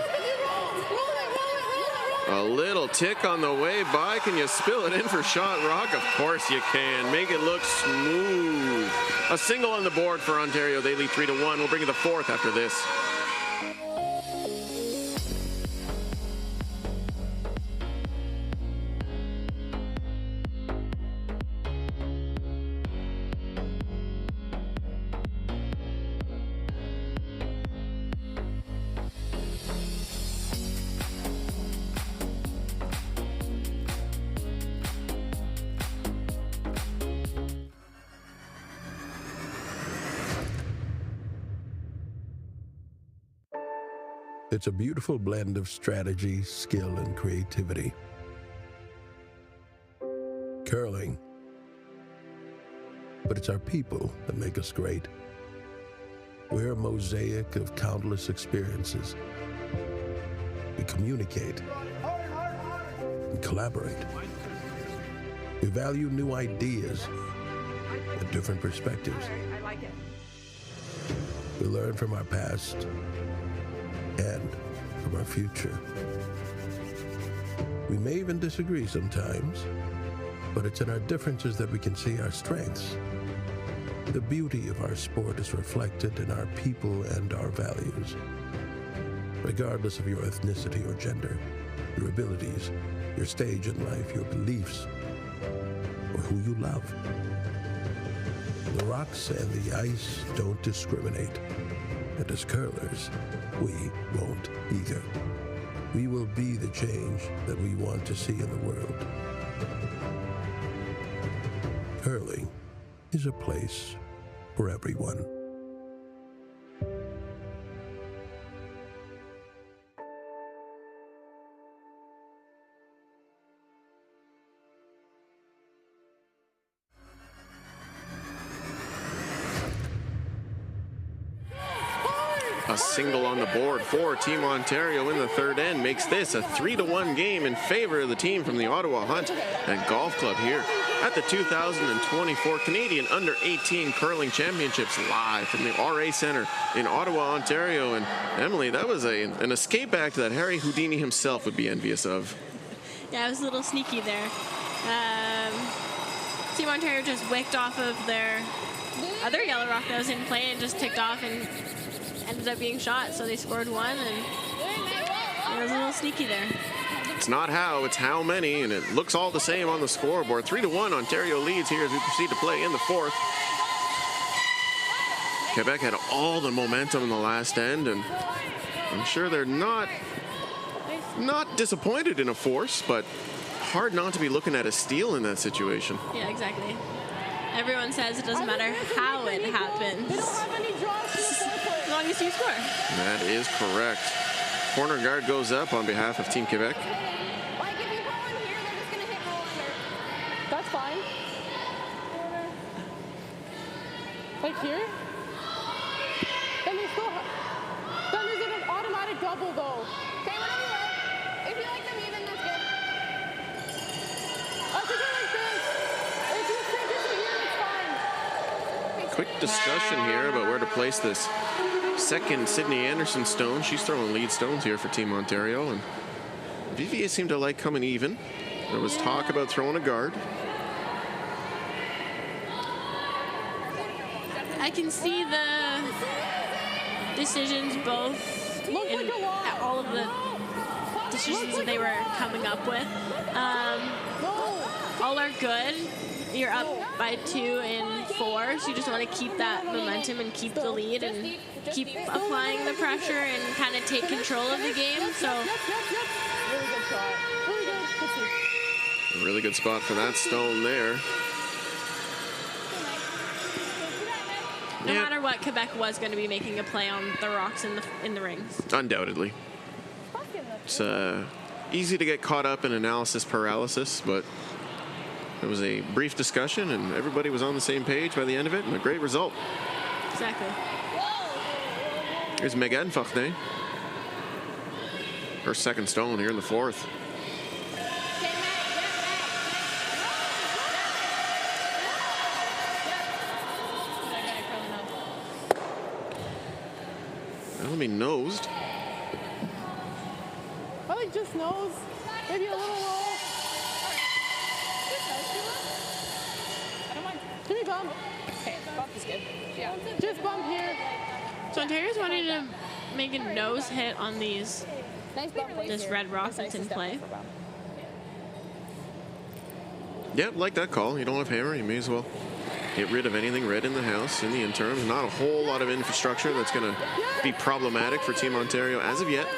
A little tick on the way by. Can you spill it in for shot rock? Of course you can. Make it look smooth. A single on the board for Ontario. They lead 3-1. We'll bring you the fourth after this. It's a beautiful blend of strategy, skill, and creativity. Curling. But it's our people that make us great. We're a mosaic of countless experiences. We communicate and collaborate. We value new ideas and different perspectives. We learn from our past and from our future. We may even disagree sometimes, but it's in our differences that we can see our strengths. The beauty of our sport is reflected in our people and our values. Regardless of your ethnicity or gender, your abilities, your stage in life, your beliefs, or who you love. The rocks and the ice don't discriminate. And as curlers, we won't either. We will be the change that we want to see in the world. Curling is a place for everyone. A single on the board for Team Ontario in the third end makes this a 3-1 game in favor of the team from the Ottawa Hunt and Golf Club here at the 2024 Canadian Under-18 Curling Championships live from the RA Centre in Ottawa, Ontario. And Emily, that was an escape act that Harry Houdini himself would be envious of. Yeah, it was a little sneaky there. Team Ontario just wicked off of their other yellow rock that was in play and just ticked off and ended up being shot, so they scored one, and it was a little sneaky there. It's not how, it's how many, and it looks all the same on the scoreboard. 3-1, Ontario leads here as we proceed to play in the fourth. Quebec had all the momentum in the last end, and I'm sure they're not disappointed in a force, but hard not to be looking at a steal in that situation. Yeah, exactly. Everyone says it doesn't matter how it happens, as long as you score. That is correct. Corner guard goes up on behalf of Team Quebec. Like, if you go in here, they're just going to hit goal under. That's fine. Like here? Then they still then is it an automatic double though? Okay, whatever you want. If you like them even, that's good. I think I like this. If you think it's here, it's fine. Quick discussion here about where to place this second Sydney Anderson stone. She's throwing lead stones here for Team Ontario, and VVA seemed to like coming even. There was talk about throwing a guard. I can see the decisions both in all of the decisions that they were coming up with. All are good. You're up by 2 in 4, so you just want to keep that momentum and keep the lead and keep applying the pressure and kind of take control of the game. So Really good shot. Really good. A really good spot for that stone there. no matter what, Quebec was going to be making a play on the rocks in the rings. Undoubtedly. It's easy to get caught up in analysis paralysis, but it was a brief discussion and everybody was on the same page by the end of it, and a great result. Exactly. Here's Megan Fortin. Her second stone here in the fourth. Bellamy nosed. I like just nose. Maybe a little roll. I don't mind. Give me bump. Okay, bump is good. Yeah. Just bump here. So Ontario's wanting to make a nose hit on these Nice bump right this here. red rock that's in play. Yeah, like that call. You don't have hammer, you may as well get rid of anything red in the house in the interim. Not a whole lot of infrastructure that's going to be problematic for Team Ontario as of yet.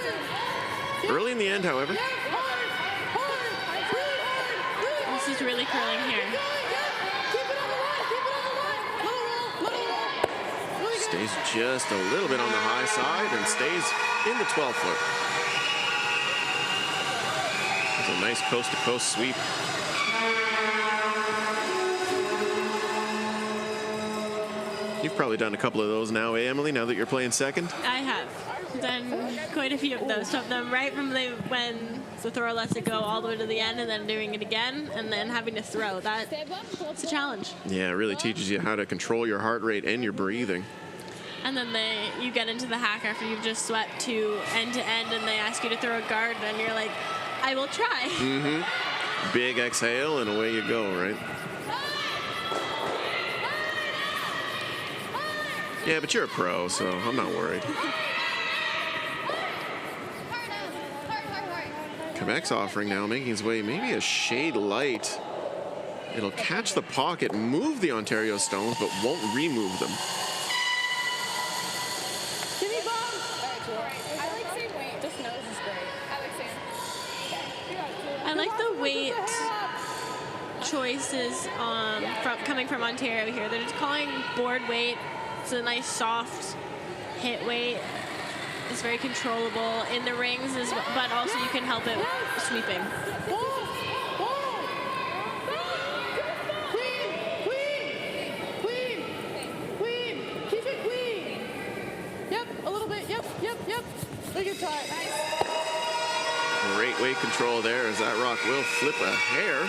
Early in the end, however. This is really curling here. Stays just a little bit on the high side and stays in the 12-foot. It's a nice coast-to-coast sweep. You've probably done a couple of those now, eh, Emily, now that you're playing second? I have done quite a few of those. Some of them right from when the thrower lets it go all the way to the end and then doing it again and then having to throw. It's a challenge. Yeah, it really teaches you how to control your heart rate and your breathing. And then you get into the hack after you've just swept to end and they ask you to throw a guard and you're like, I will try. Mm-hmm. Big exhale and away you go, right? Yeah, but you're a pro, so I'm not worried. Quebec's offering now, making his way maybe a shade light. It'll catch the pocket, move the Ontario stones, but won't remove them. Give me bump. I like saying weight. Just nose is great. I like saying. I like the weight choices coming from Ontario here. They're just calling board weight. It's a nice soft hit weight. It's very controllable in the rings, but also you can help it sweeping. Queen. Keep it queen. Yep, a little bit. Yep. Look at that. Great weight control there as that rock will flip a hair.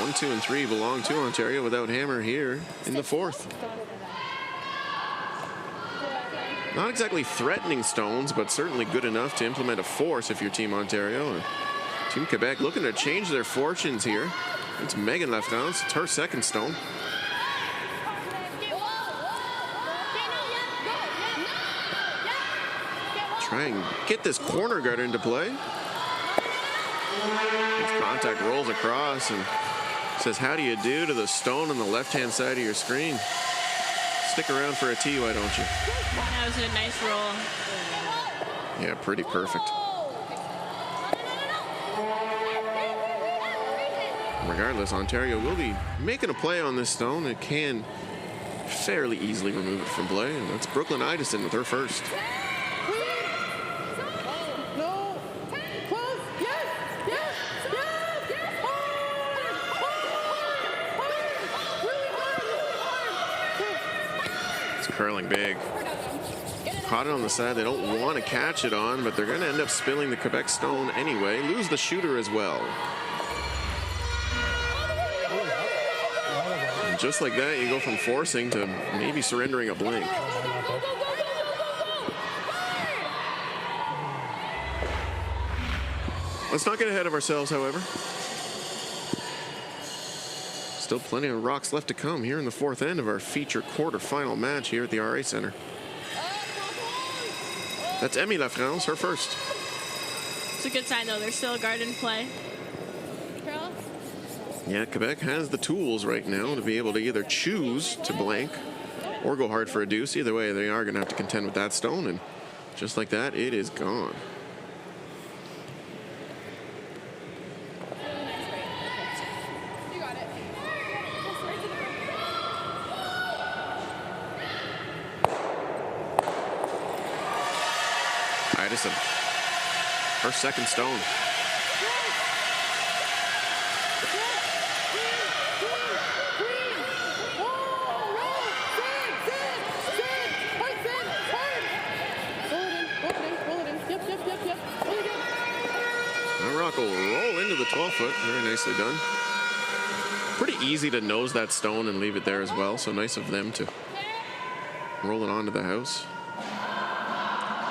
1, 2, and 3 belong to Ontario without hammer here in the fourth. Not exactly threatening stones, but certainly good enough to implement a force if you're Team Ontario. And Team Quebec looking to change their fortunes here. It's Megan left on. It's her second stone. Try and get this corner guard into play. contact, rolls across, and says, how do you do to the stone on the left-hand side of your screen? Stick around for a tee, why don't you? That was a nice roll. Yeah, pretty perfect. Regardless, Ontario will be making a play on this stone. It can fairly easily remove it from play, and that's Brooklyn Idison with her first. No. Close. Yes. Yes. Yes. Yes. Hard. It's curling big. Caught it on the side. They don't want to catch it on, but they're going to end up spilling the Quebec stone anyway. Lose the shooter as well. And just like that, you go from forcing to maybe surrendering a blink. Let's not get ahead of ourselves, however. Still plenty of rocks left to come here in the fourth end of our feature quarterfinal match here at the RA Center. That's Emmy Lafrance, her first. It's a good sign, though. There's still a guard in play. Yeah, Quebec has the tools right now to be able to either choose to blank or go hard for a deuce. Either way, they are going to have to contend with that stone, and just like that, it is gone. Idison, her second stone. That rock will roll into the 12-foot. Very nicely done. Pretty easy to nose that stone and leave it there as well. So nice of them to roll it onto the house.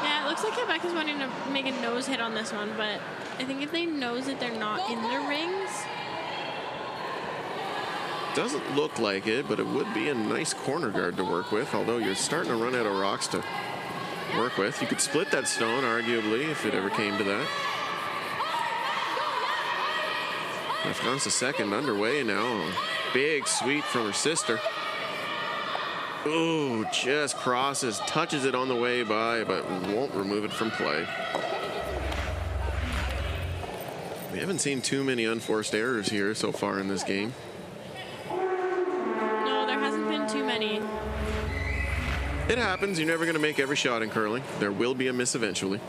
Yeah, it looks like Quebec is wanting to make a nose hit on this one, but I think if they nose it, they're not in the rings. Doesn't look like it, but it would be a nice corner guard to work with, although you're starting to run out of rocks to work with. You could split that stone, arguably, if it ever came to that. France the second underway now. Big sweep from her sister. Ooh, just crosses, touches it on the way by, but won't remove it from play. We haven't seen too many unforced errors here so far in this game. No, there hasn't been too many. It happens. You're never going to make every shot in curling. There will be a miss eventually.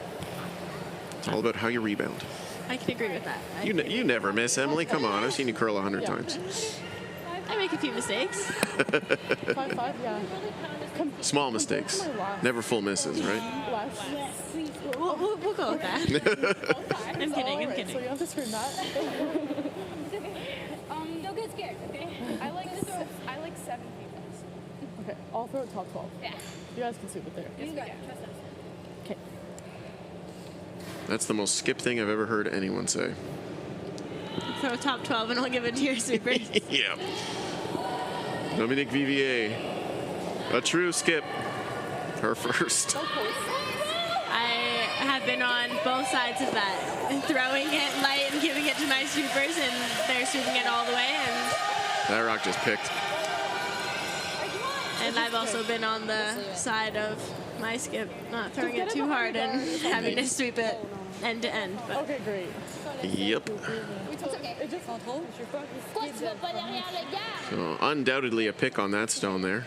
It's all about how you rebound. I can agree with that. You never miss, Emily. Come on. I've seen you curl 100 times. I make a few mistakes. 5-5, yeah. Small mistakes. Never full misses, right? We'll go with that. I'm kidding. I'm kidding. So you have to scream that. Don't get scared, okay? I like 7 feet. Okay, I'll throw it top 12. Yeah. You guys can sweep it there. Yes, we can. Trust us. Okay. That's the most skip thing I've ever heard anyone say. Throw top 12 and I'll give it to your super. Yeah. Dominique Vivier. A true skip. Her first. I have been on both sides of that. Throwing it light and giving it to my supers, and they're sweeping it all the way. And that rock just picked. And I've also been on the side of my skip, not throwing it too hard and having to sweep it end to end. But. Okay, great. Yep. So undoubtedly a pick on that stone there.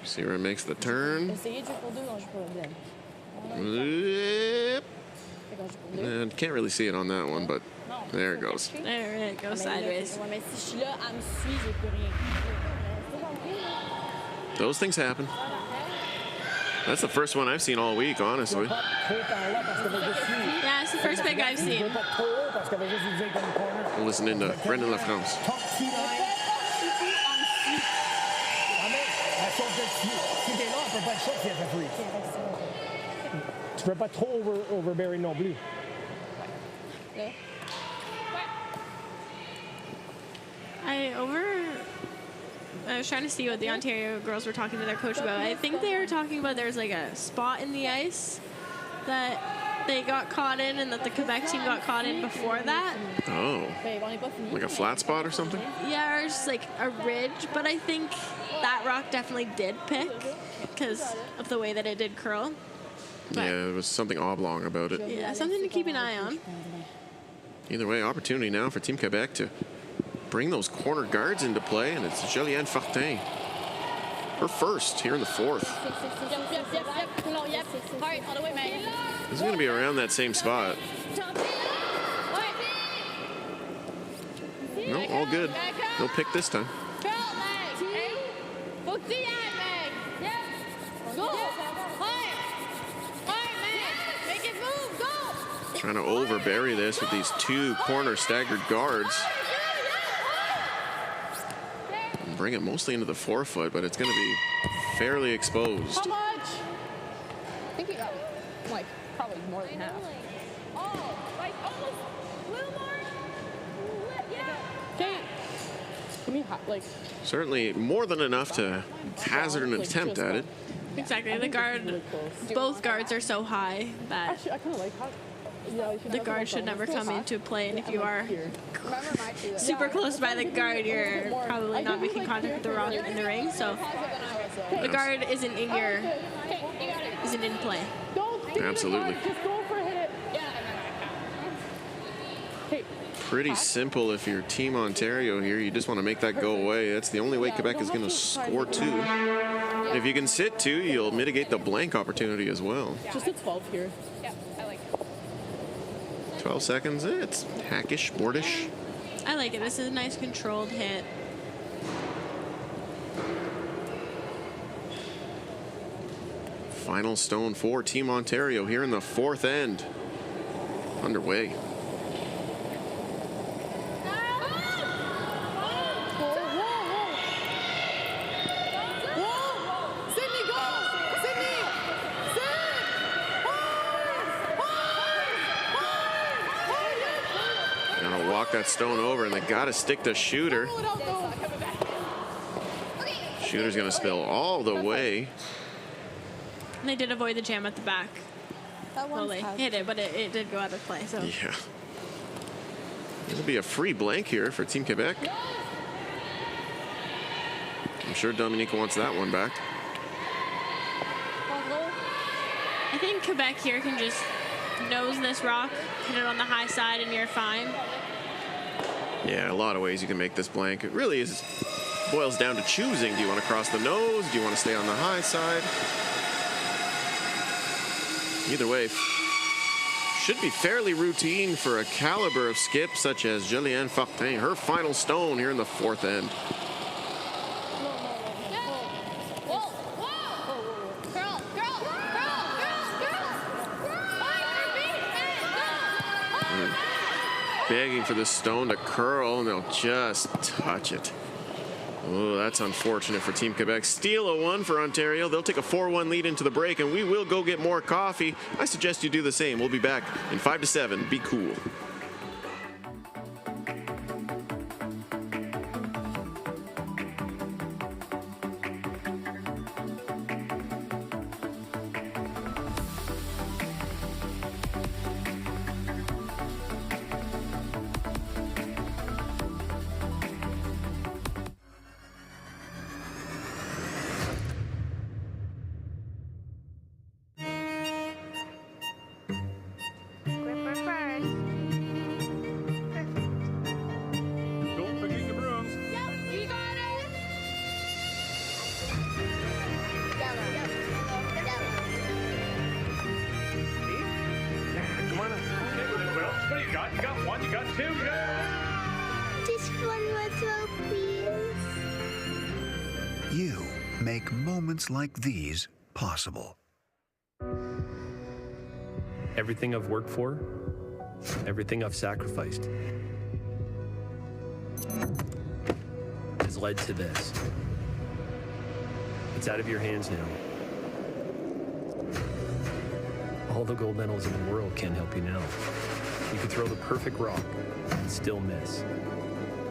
Sierra makes the turn. And can't really see it on that one, but there it goes. There it goes sideways. Those things happen. That's the first one I've seen all week, honestly. Yeah, it's the first pick I've seen. Listening to Brendan Lafrance. Tu peux pas trop overbearing non plus. I was trying to see what the Ontario girls were talking to their coach about. I think they were talking about there's like a spot in the ice that they got caught in and that the Quebec team got caught in before that. Oh, like a flat spot or something? Yeah, or just like a ridge. But I think that rock definitely did pick because of the way that it did curl. But yeah, there was something oblong about it. yeah, something to keep an eye on. Either way, opportunity now for Team Quebec to bring those corner guards into play, and it's Julianne Fortin. Her first here in the fourth. This is going to be around that same spot. No, all good. No pick this time. Trying to overbury this with these two corner staggered guards. And bring it mostly into the forefoot, but it's going to be fairly exposed. How much? I think he got like probably more than half. Oh, like almost a little more. Yeah. Okay. Give me like. Certainly more than enough to hazard an attempt at it. Exactly. The guard, both guards are so high that Actually, I kind of like how. Yeah, the guard should never come into play, and if you are super close by the guard, you're probably not making contact with the rock in the ring. So the guard isn't in play. Absolutely. Just go for hit it. Pretty simple if you're Team Ontario here. You just want to make that go away. That's the only way Quebec is going to score two. And if you can sit two, you'll mitigate the blank opportunity as well. Just a 12 here. 12 seconds. It's hackish, boardish. I like it. This is a nice controlled hit. Final stone for Team Ontario here in the fourth end. Underway. Walk that stone over, and they got to stick to Shooter. Shooter's going to spill all the way. And they did avoid the jam at the back. Well, they hit it, but it did go out of play. So yeah, it'll be a free blank here for Team Quebec. I'm sure Dominica wants that one back. I think Quebec here can just nose this rock, hit it on the high side, and you're fine. Yeah, a lot of ways you can make this blank. It really is boils down to choosing. Do you want to cross the nose? Do you want to stay on the high side? Either way, should be fairly routine for a caliber of skip such as Julianne Fortin. Her final stone here in the fourth end. Begging for the stone to curl, and they'll just touch it. Oh, that's unfortunate for Team Quebec. Steal a one for Ontario. They'll take a 4-1 lead into the break, and we will go get more coffee. I suggest you do the same. We'll be back in 5 to 7. Be cool. You got one, you got two, you got... Just one more throw, please. You make moments like these possible. Everything I've worked for, everything I've sacrificed, has led to this. It's out of your hands now. All the gold medals in the world can't help you now. You can throw the perfect rock and still miss,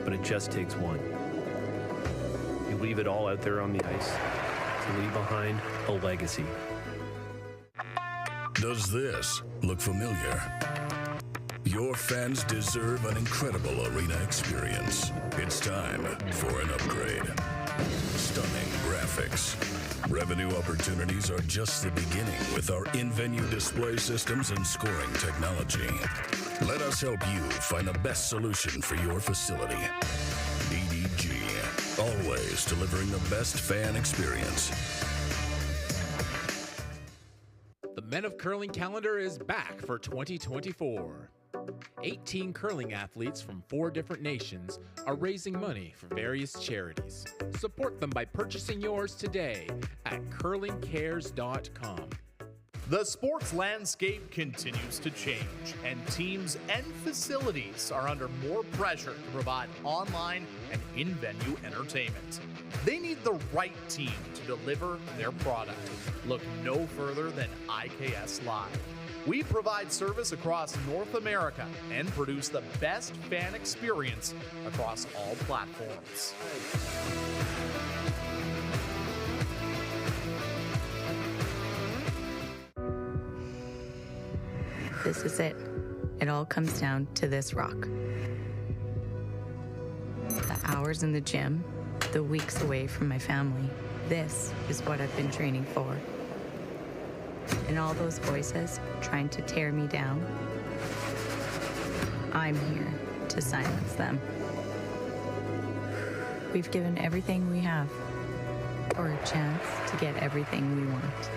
but it just takes one. You leave it all out there on the ice to leave behind a legacy. Does this look familiar? Your fans deserve an incredible arena experience. It's time for an upgrade. Stunning graphics. Revenue opportunities are just the beginning with our in-venue display systems and scoring technology. Let us help you find the best solution for your facility. DDG, always delivering the best fan experience. The Men of Curling calendar is back for 2024. 18 curling athletes from 4 different nations are raising money for various charities. Support them by purchasing yours today at curlingcares.com. The sports landscape continues to change, and teams and facilities are under more pressure to provide online and in-venue entertainment. They need the right team to deliver their product. Look no further than IKS Live. We provide service across North America and produce the best fan experience across all platforms. This is it. It all comes down to this rock. The hours in the gym, the weeks away from my family. This is what I've been training for. And all those voices trying to tear me down, I'm here to silence them. We've given everything we have for a chance to get everything we want.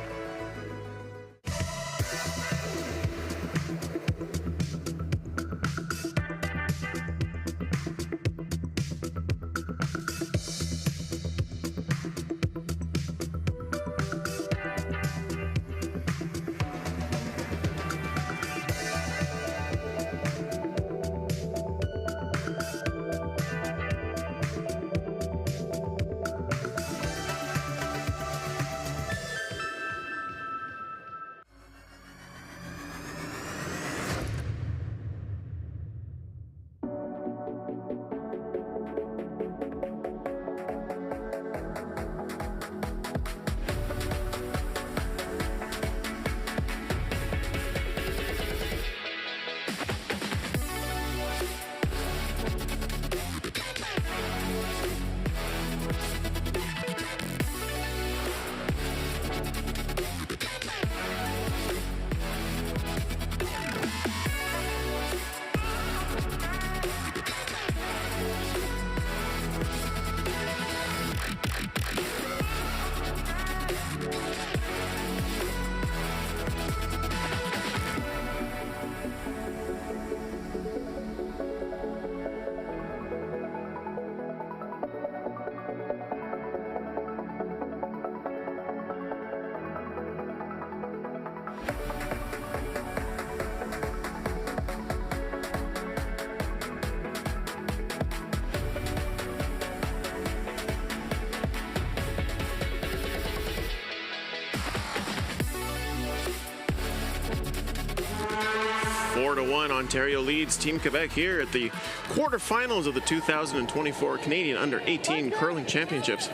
Ontario leads Team Quebec here at the quarterfinals of the 2024 Canadian Under-18 Curling Championships.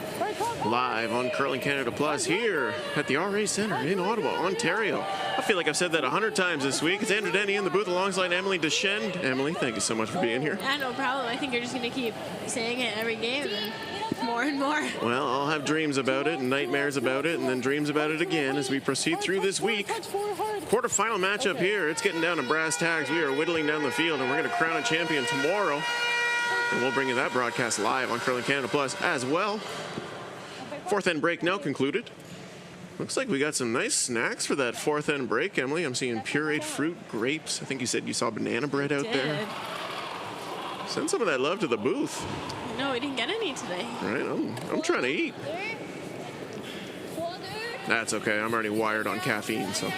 Live on Curling Canada Plus here at the RA Centre in Ottawa, Ontario. I feel like I've said that 100 times this week. It's Andrew Denny in the booth alongside Emily Deschênes. Emily, thank you so much for being here. Yeah, no problem. I think you're just going to keep saying it every game and more and more. Well, I'll have dreams about it and nightmares about it and then dreams about it again as we proceed through this week. Quarterfinal matchup here. It's getting down to brass tacks. We are whittling down the field, and we're going to crown a champion tomorrow. And we'll bring you that broadcast live on Curling Canada Plus as well. Fourth end break now concluded. Looks like we got some nice snacks for that fourth end break, Emily. I'm seeing pureed fruit, grapes. I think you said you saw banana bread out there. Send some of that love to the booth. No, we didn't get any today. All right, I'm trying to eat. That's okay. I'm already wired on caffeine, so.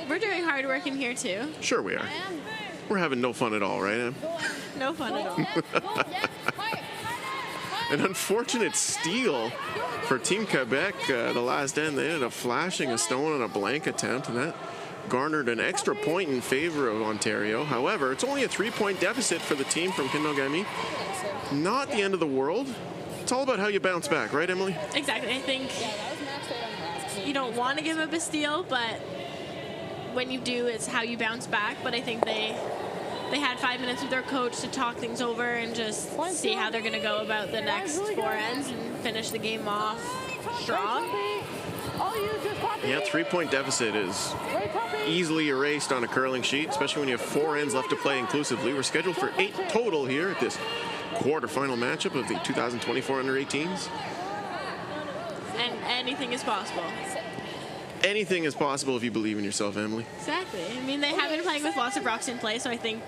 We're doing hard work in here, too. Sure we are. We're having no fun at all, right, Em? No fun at all. An unfortunate steal for Team Quebec. The last end, they ended up flashing a stone on a blank attempt, and that garnered an extra point in favor of Ontario. However, it's only a 3-point deficit for the team from Kinogami. Not the end of the world. It's all about how you bounce back, right, Emily? Exactly. I think you don't want to give up a steal, but when you do, it's how you bounce back. But I think they had 5 minutes with their coach to talk things over and just see how they're going to go about the next 4 ends and finish the game off strong. Yeah, 3-point deficit is easily erased on a curling sheet, especially when you have 4 ends left to play inclusively. We're scheduled for 8 total here at this quarterfinal matchup of the 2024 under-18s. And anything is possible. Anything is possible if you believe in yourself, Emily. Exactly. I mean, they have been playing with lots of rocks in play, so I think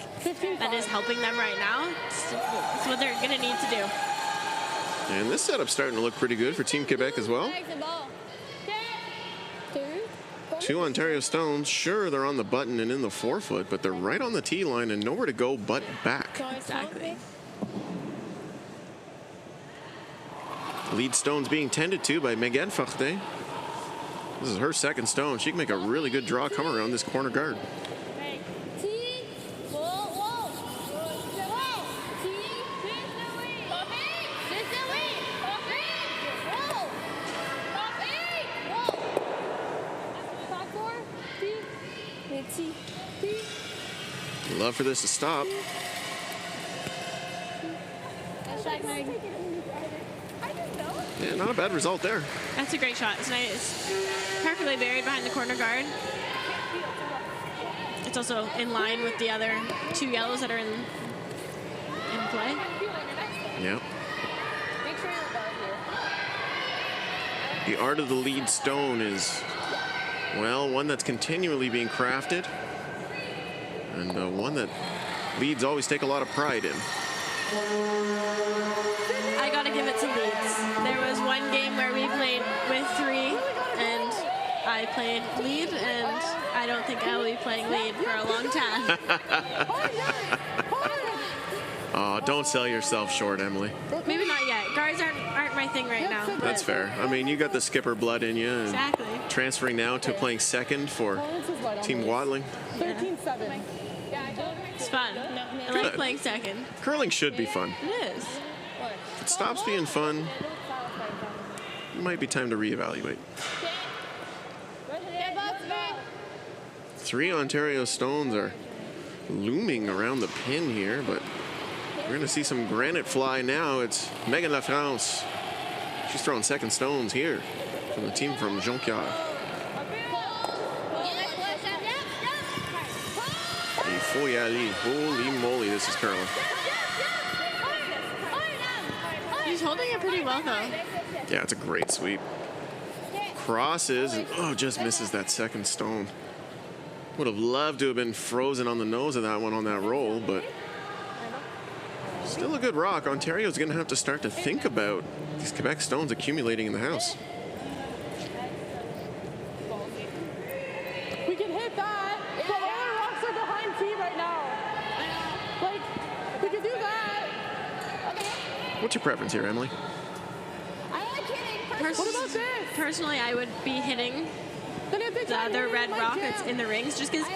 that is helping them right now. It's what they're going to need to do. And this setup's starting to look pretty good for Team Quebec as well. 2 Ontario Stones. Sure, they're on the button and in the forefoot, but they're right on the tee line and nowhere to go but back. Exactly. Lead stones being tended to by Megan Fortin. This is her second stone. She can make a really good draw come around this corner guard. Love for this to stop. Yeah, not a bad result there. That's a great shot. It's nice. Perfectly buried behind the corner guard. It's also in line with the other 2 yellows that are in play. Yeah. The art of the lead stone is, well, one that's continually being crafted and one that leads always take a lot of pride in. I gotta give it to Leeds. There was one game where we played with 3 and I played lead, and I don't think I'll be playing lead for a long time. Oh, don't sell yourself short, Emily. Maybe not yet. Guards aren't my thing right now. That's fair. I mean, you got the skipper blood in you. And exactly. Transferring now to playing second for Team Wadling. 13-7. It's fun. I like playing second. Curling should be fun. It is. If it stops being fun, it might be time to reevaluate. 3 Ontario Stones are looming around the pin here, but we're going to see some granite fly now. It's Megan Lafrance. She's throwing second stones here from the team from Jonquière. Il faut y aller. Holy moly, this is curling. He's holding it pretty well, though. Yeah, it's a great sweep. Crosses, and just misses that second stone. Would have loved to have been frozen on the nose of that one on that roll, but still a good rock. Ontario's going to have to start to think about these Quebec stones accumulating in the house. We can hit that, but all our rocks are behind T right now. Like, we could do that. What's your preference here, Emily? What about this? Personally, I would be hitting the other red rock that's in the rings, just because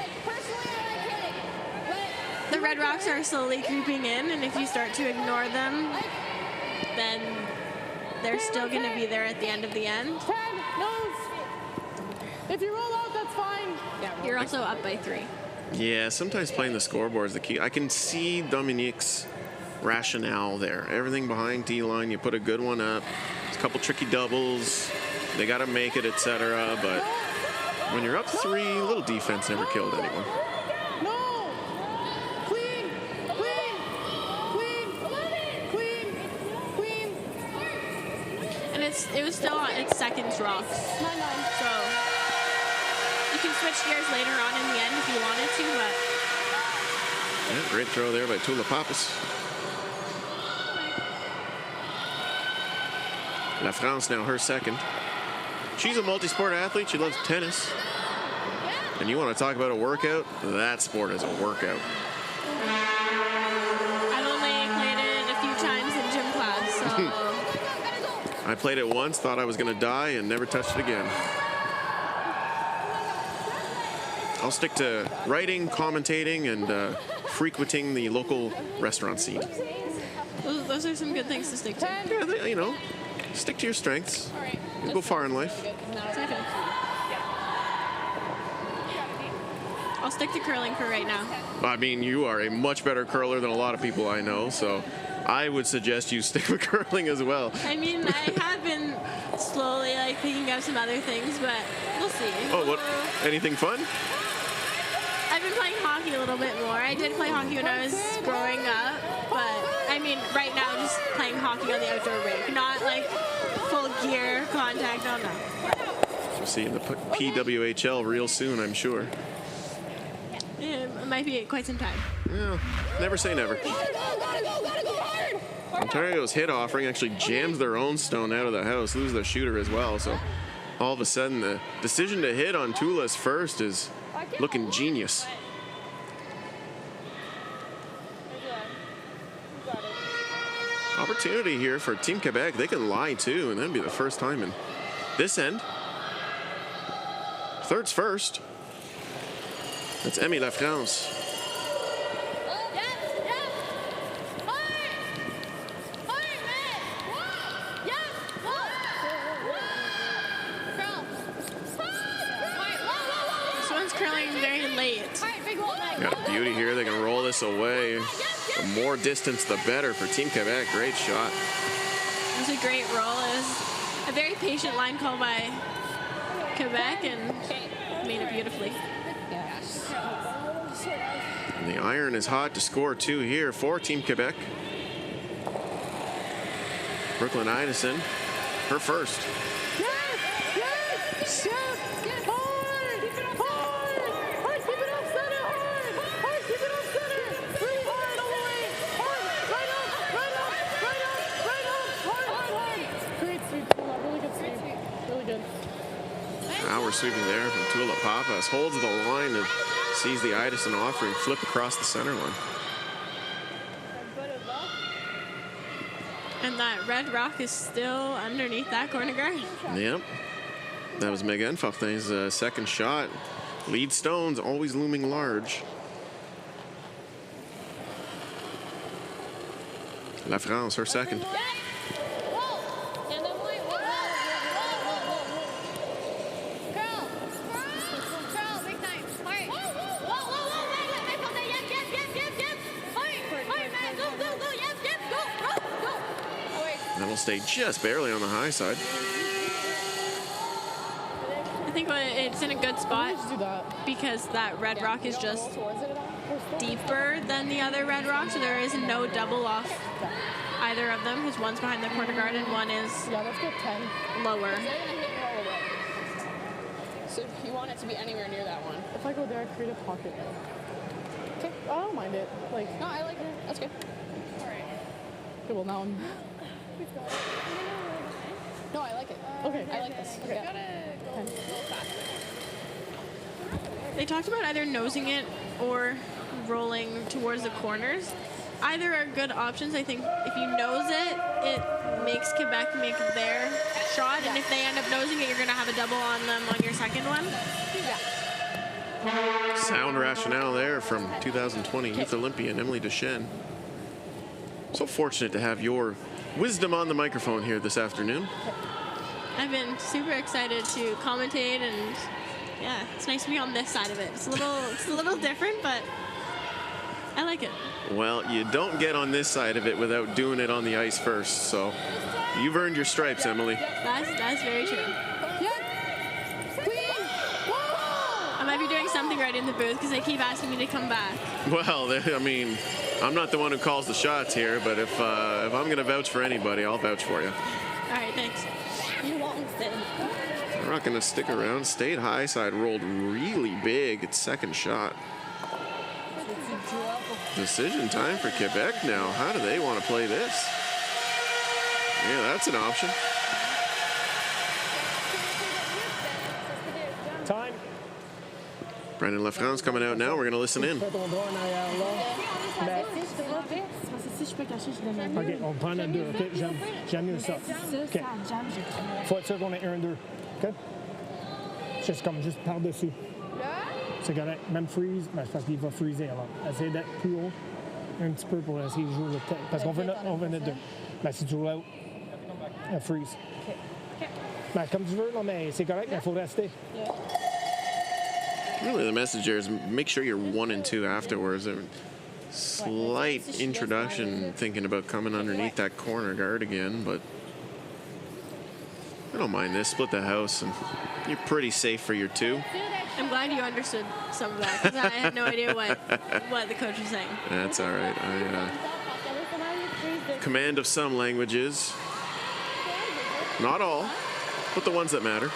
the red rocks are slowly creeping in, and if you start to ignore them, then they're still going to be there at the end of the end. 10, nose. If you roll out, that's fine. You're also up by 3. Yeah, sometimes playing the scoreboard is the key. I can see Dominique's rationale there. Everything behind D-line, you put a good one up. There's a couple tricky doubles. They got to make it, etc. But when you're up 3, a little defense never killed anyone. No. Clean. Clean. Clean. Clean. Clean. And it was still on its second rocks. So you can switch gears later on in the end if you wanted to, but yeah, great throw there by Tula Pappas. La France now her second. She's a multi-sport athlete. She loves tennis. And you want to talk about a workout? That sport is a workout. I've only played it a few times in gym class, so. I played it once, thought I was going to die, and never touched it again. I'll stick to writing, commentating, and frequenting the local restaurant scene. Those are some good things to stick to. Yeah, you know, stick to your strengths. You'll go far in life. Exactly. I'll stick to curling for right now. I mean, you are a much better curler than a lot of people I know, so I would suggest you stick with curling as well. I mean, I have been slowly like picking up some other things, but we'll see. Oh, what? Anything fun? I've been playing hockey a little bit more. I did play hockey when I was growing up, but I mean, right now I'm just playing hockey on the outdoor rink, not like full gear contact. No. We'll see you in the PWHL real soon, I'm sure. Yeah, it might be quite some time. Yeah, never say never. Ontario's hit offering actually jams their own stone out of the house, lose their shooter as well. So all of a sudden, the decision to hit on Tula's first is looking genius. Opportunity here for Team Quebec. They can lie too, and that'd be the first time in this end. Third's first. That's Emmy Lafrance. This one's curling very late. Got a beauty here. They can roll this away. The more distance, the better for Team Quebec. Great shot. It was a great roll. It was a very patient line call by Quebec and made it beautifully. And the iron is hot to score two here for Team Quebec. Brooklyn Idison, her first. Power sweeping there from Tula Papas. Holds the line and sees the Idison offering flip across the center line. And that red rock is still underneath that corner guard. Yep. That was Megan Fortin's second shot. Lead stones always looming large. Lafrance, her second. That will stay just barely on the high side. I think it's in a good spot because that red rock is just deeper than the other red rock, so there is no double off either of them, because one's behind the corner guard and one is lower. So you want it to be anywhere near that one. If I go there, I create a pocket. Okay, I don't mind it. Like, no, I like it. That's good. All right. Okay, well now I'm. No, I like it. Okay, I like this. Okay. They talked about either nosing it or rolling towards the corners. Either are good options. I think if you nose it, it makes Quebec make their shot, and if they end up nosing it, you're going to have a double on them on your second one. Sound rationale there from 2020 Youth Olympian Emily Deschênes. So fortunate to have your wisdom on the microphone here this afternoon. I've been super excited to commentate, and yeah, it's nice to be on this side of it. It's a little different, but I like it. Well, you don't get on this side of it without doing it on the ice first, so you've earned your stripes, Emily. That's very true. I might be doing something right in the booth because they keep asking me to come back. Well, I mean, I'm not the one who calls the shots here, but if I'm going to vouch for anybody, I'll vouch for you. All right, thanks. You won't instead. They're not going to stick around. Stayed high side, rolled really big. It's second shot. Decision time for Quebec now. How do they want to play this? Yeah, that's an option. Time. Brendan Lafrance coming out now. We're going to listen in. OK, on prend à deux. OK, j'aime mieux ça. OK. Faut être sûr qu'on est 1-2. OK? C'est comme juste par-dessus. C'est correct. Même freeze, ben, c'est parce qu'il va freezer. Alors, essaye d'être plus haut un petit peu pour essayer de jouer le temps. Parce qu'on veut notre deux. Ben, si tu roule out, freeze. Ben, comme tu veux, non, mais c'est correct, mais il faut rester. Really, the message here is make sure you're 1 and 2 afterwards. A slight introduction thinking about coming underneath that corner guard again, but I don't mind this. Split the house, and you're pretty safe for your 2. I'm glad you understood some of that because I had no idea what the coach was saying. That's all right. Command of some languages. Not all, but the ones that matter.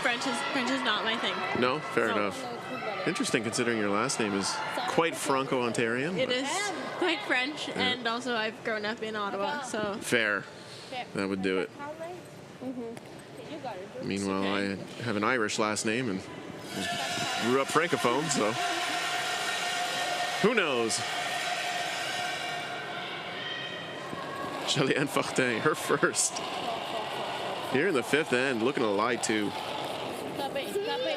French is not my thing. No? Fair enough. Interesting considering your last name is quite Franco-Ontarian. It is quite French, and also I've grown up in Ottawa, so. Fair. That would do it. Meanwhile, I have an Irish last name and grew up Francophone, so who knows? Julianne Fortin, her first. Here in the 5th end, looking to lie too.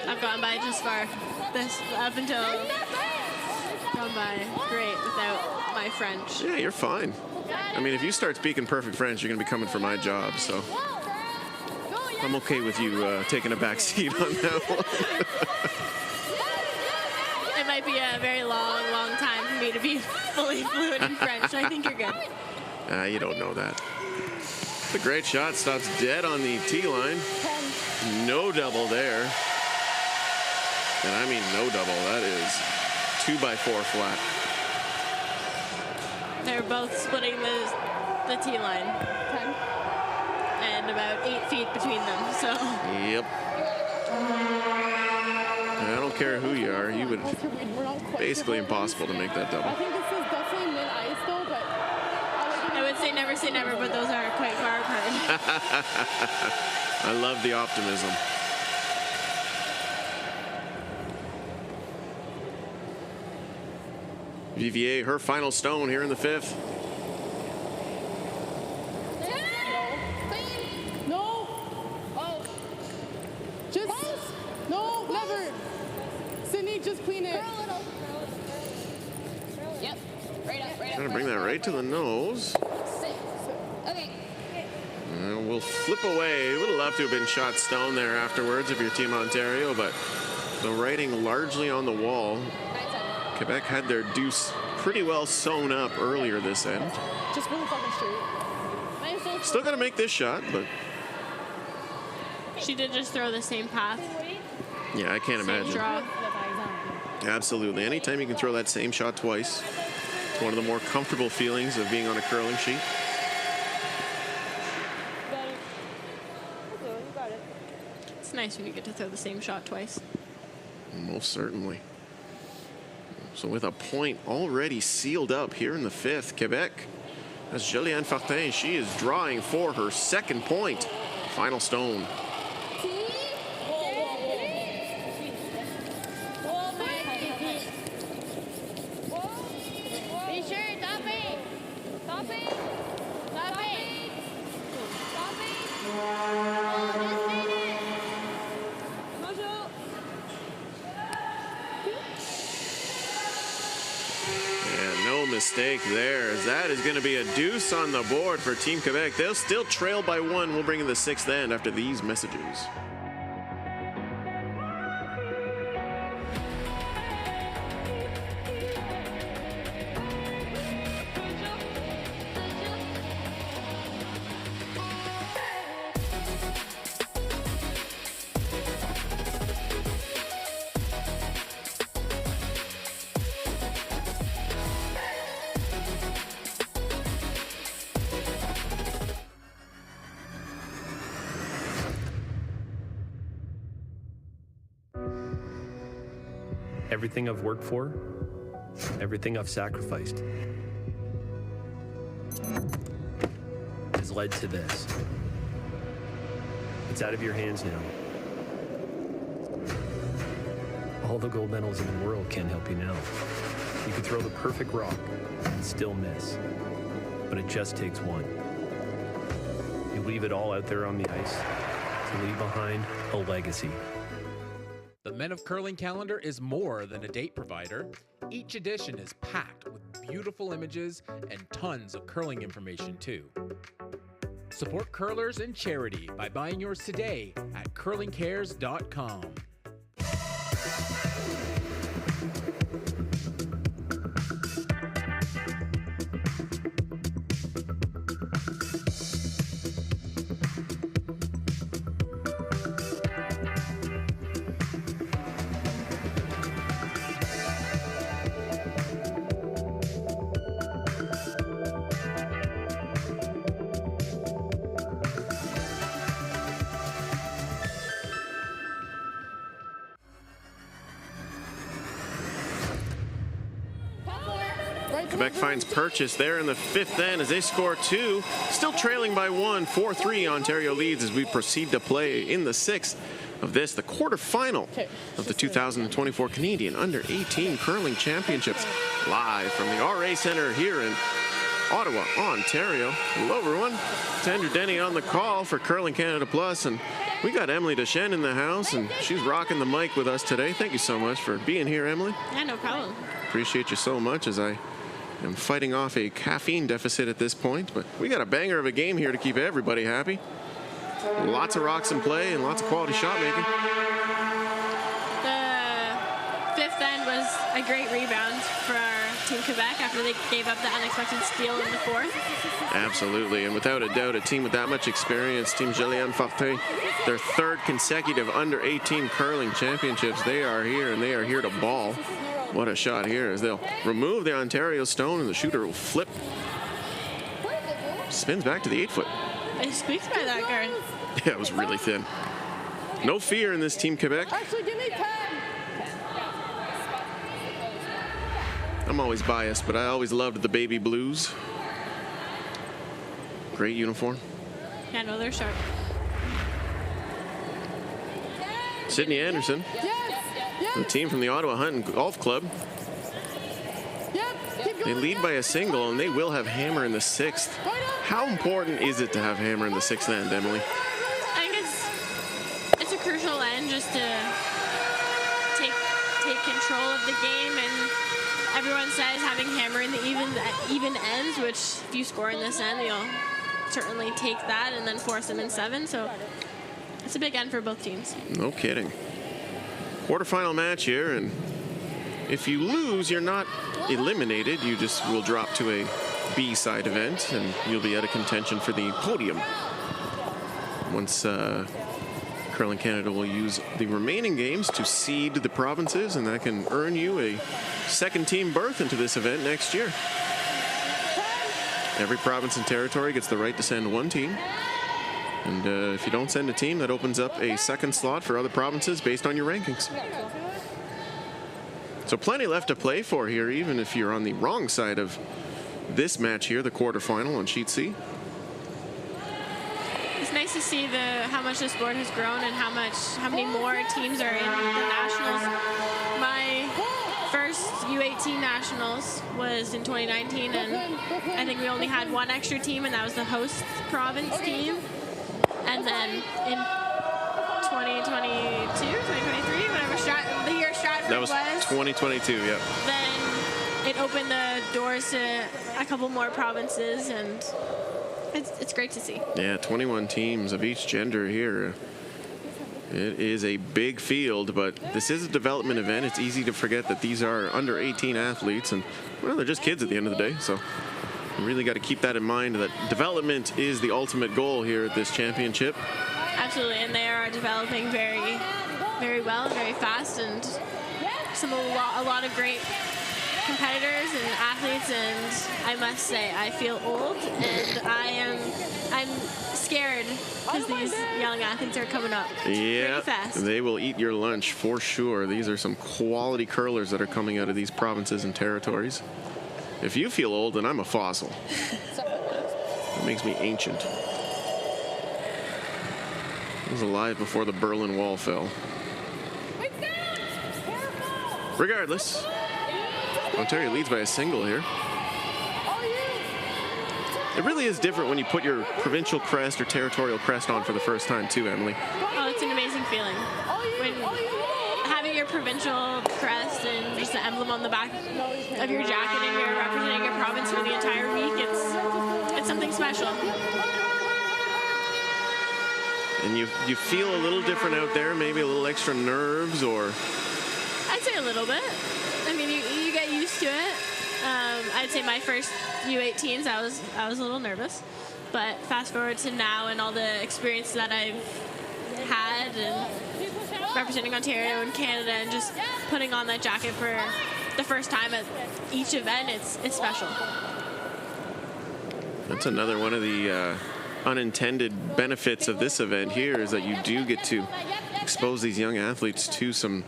I've gone by just far. This up until gone by great without my French. Yeah, you're fine. I mean, if you start speaking perfect French, you're going to be coming for my job, so I'm okay with you taking a back seat on that one. It might be a very long time for me to be fully fluent in French. I think you're good. You don't know that. The great shot stops dead on the tee line. No double there. And I mean no double. That is 2x4 flat. They're both splitting the tee line. And about 8 feet between them, so. Yep. I don't care who you are. You would basically impossible to make that double. I think this is definitely mid-ice though, but I would say never, but those are quite far apart. I love the optimism. Vivier, her final stone here in the 5th. No. Oh. Just. No, never. Sydney, just clean it. Yep. Right up. Trying to bring that right to the nose. Okay. We'll flip away. Would have loved to have been shot stone there afterwards if you're Team Ontario, but the writing largely on the wall. Quebec had their deuce pretty well sewn up earlier this end. Just really fucking straight. Still got to make this shot, but She did just throw the same path. yeah, I can't Same imagine. draw. Absolutely. Anytime you can throw that same shot twice, it's one of the more comfortable feelings of being on a curling sheet. It's nice when you get to throw the same shot twice. Most certainly. So with a point already sealed up here in the 5th, Quebec, as Julianne Fortin, she is drawing for her 2nd point. Final stone. Mistake there, as that is going to be a deuce on the board for Team Quebec. They'll still trail by 1. We'll bring in the 6th end after these messages. Everything I've worked for, everything I've sacrificed, has led to this. It's out of your hands now. All the gold medals in the world can't help you now. You can throw the perfect rock and still miss, but it just takes one. You leave it all out there on the ice to leave behind a legacy. The Men of Curling calendar is more than a date provider. Each edition is packed with beautiful images and tons of curling information too. Support curlers and charity by buying yours today at curlingcares.com. Quebec finds purchase there in the 5th end as they score 2. Still trailing by 1, 4-3. Ontario leads as we proceed to play in the 6th of this, the quarterfinal of the 2024 Canadian Under-18 Curling Championships. Live from the RA Centre here in Ottawa, Ontario. Hello, everyone. It's Andrew Denny on the call for Curling Canada Plus, and we got Emily Deschênes in the house, and she's rocking the mic with us today. Thank you so much for being here, Emily. Yeah, no problem. Appreciate you so much as I am fighting off a caffeine deficit at this point, but we got a banger of a game here to keep everybody happy. Lots of rocks in play and lots of quality shot making. The 5th end was a great rebound for Team Quebec after they gave up the unexpected steal in the 4th. Absolutely, and without a doubt, a team with that much experience, Team Julianne Fortin, their 3rd consecutive Under-18 Curling Championships. They are here, and they are here to ball. What a shot here as they'll remove the Ontario stone, and the shooter will flip. Spins back to the 8-foot. It squeaks by that guard. Yeah, it was really thin. No fear in this Team Quebec. Actually, give me 10. I'm always biased, but I always loved the baby blues. Great uniform. Yeah, no, they're sharp. Sydney Anderson, the team from the Ottawa Hunt and Golf Club. They lead by a single, and they will have hammer in the 6th. How important is it to have hammer in the 6th end, Emily? I think it's a crucial end just to take control of the game, and everyone says having hammer in the even ends, which if you score in this end, you'll certainly take that and then force them in 7. So it's a big end for both teams. No kidding. Quarterfinal match here, and if you lose, you're not eliminated. You just will drop to a B-side event, and you'll be out of contention for the podium. Once Curling Canada will use the remaining games to seed the provinces, and that can earn you a 2nd team berth into this event next year. Every province and territory gets the right to send 1 team. And if you don't send a team, that opens up a 2nd slot for other provinces based on your rankings. So plenty left to play for here, even if you're on the wrong side of this match here, the quarterfinal on Sheet C. It's nice to see how much the sport has grown and how many more teams are in the nationals. My first U18 nationals was in 2019, and I think we only had 1 extra team, and that was the host province team. And then in 2022, 2023, whatever the year Stratford was 2022, yeah. Then it opened the doors to a couple more provinces, and it's great to see. Yeah, 21 teams of each gender here. It is a big field, but this is a development event. It's easy to forget that these are under-18 athletes, and well, they're just kids at the end of the day, so you really got to keep that in mind, that development is the ultimate goal here at this championship. Absolutely, and they are developing very, very well, very fast, and a lot of great competitors and athletes. And I must say, I feel old, and I'm scared because these young athletes are coming up very fast. They will eat your lunch for sure. These are some quality curlers that are coming out of these provinces and territories. If you feel old, then I'm a fossil. That makes me ancient. I was alive before the Berlin Wall fell. Regardless, Ontario leads by a single here. It really is different when you put your provincial crest or territorial crest on for the first time too, Emily. Oh, it's an amazing feeling. having your provincial crest and just the emblem on the back of your jacket and you're representing your province for the entire week, it's something special. And you feel a little different out there, maybe a little extra nerves, or? I'd say a little bit. I mean, you get used to it. I'd say my first U18s, I was a little nervous, but fast forward to now and all the experience that I've had and representing Ontario and Canada and just putting on that jacket for the first time at each event, it's special. That's another one of the unintended benefits of this event here, is that you do get to expose these young athletes to some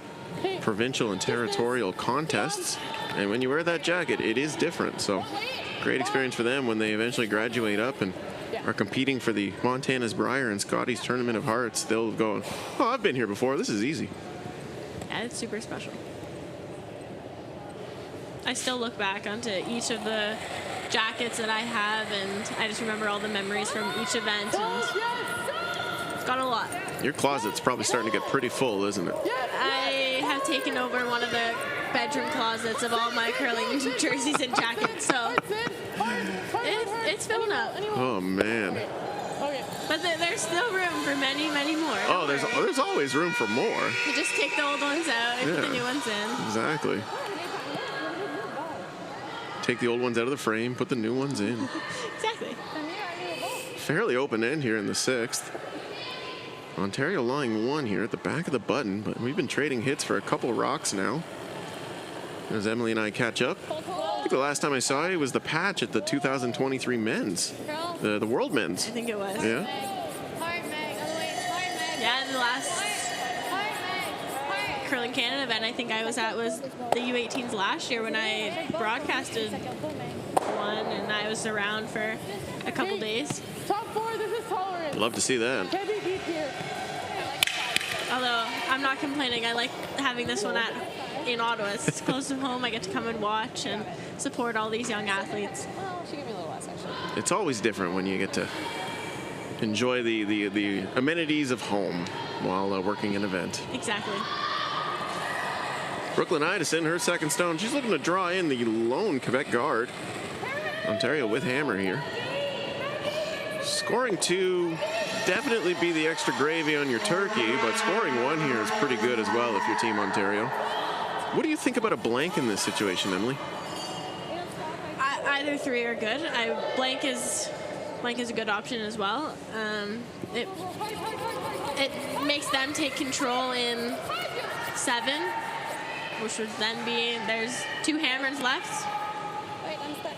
provincial and territorial contests. And when you wear that jacket, it is different. So great experience for them when they eventually graduate up and are competing for the Montana's Brier and Scotty's Tournament of Hearts. They'll go, oh, I've been here before. This is easy. Yeah, it's super special. I still look back onto each of the jackets that I have, and I just remember all the memories from each event, and it's got a lot. Your closet's probably starting to get pretty full, isn't it? I have taken over one of the bedroom closets of all my curling jerseys and jackets, so it's filling up. Oh, man. But there's still room for many, many more. Oh, there's always room for more. You just take the old ones out and put the new ones in. Exactly. Take the old ones out of the frame, put the new ones in. Exactly. Fairly open end here in the 6th. Ontario lying 1 here at the back of the button, but we've been trading hits for a couple rocks now. As Emily and I catch up, I think the last time I saw you was the patch at the 2023 men's, the World Men's. I think it was. Yeah. Yeah, and the last Curling Canada event I think I was at was the U18s last year when I broadcasted one, and I was around for a couple days. Top 4, this is tolerance. Love to see that. Can't be beat here. Although I'm not complaining, I like having this one in Ottawa. It's close to home. I get to come and watch and support all these young athletes. Well, she gave me a little less, actually. It's always different when you get to enjoy the amenities of home while working an event. Exactly. Brooklyn Idison, her second stone. She's looking to draw in the lone Quebec guard. Ontario with hammer here. Scoring 2, definitely be the extra gravy on your turkey, but scoring 1 here is pretty good as well if you're Team Ontario. What do you think about a blank in this situation, Emily? Either 3 are good. Blank is a good option as well. It makes them take control in 7, which would then be, there's 2 hammers left. Wait, I'm stuck.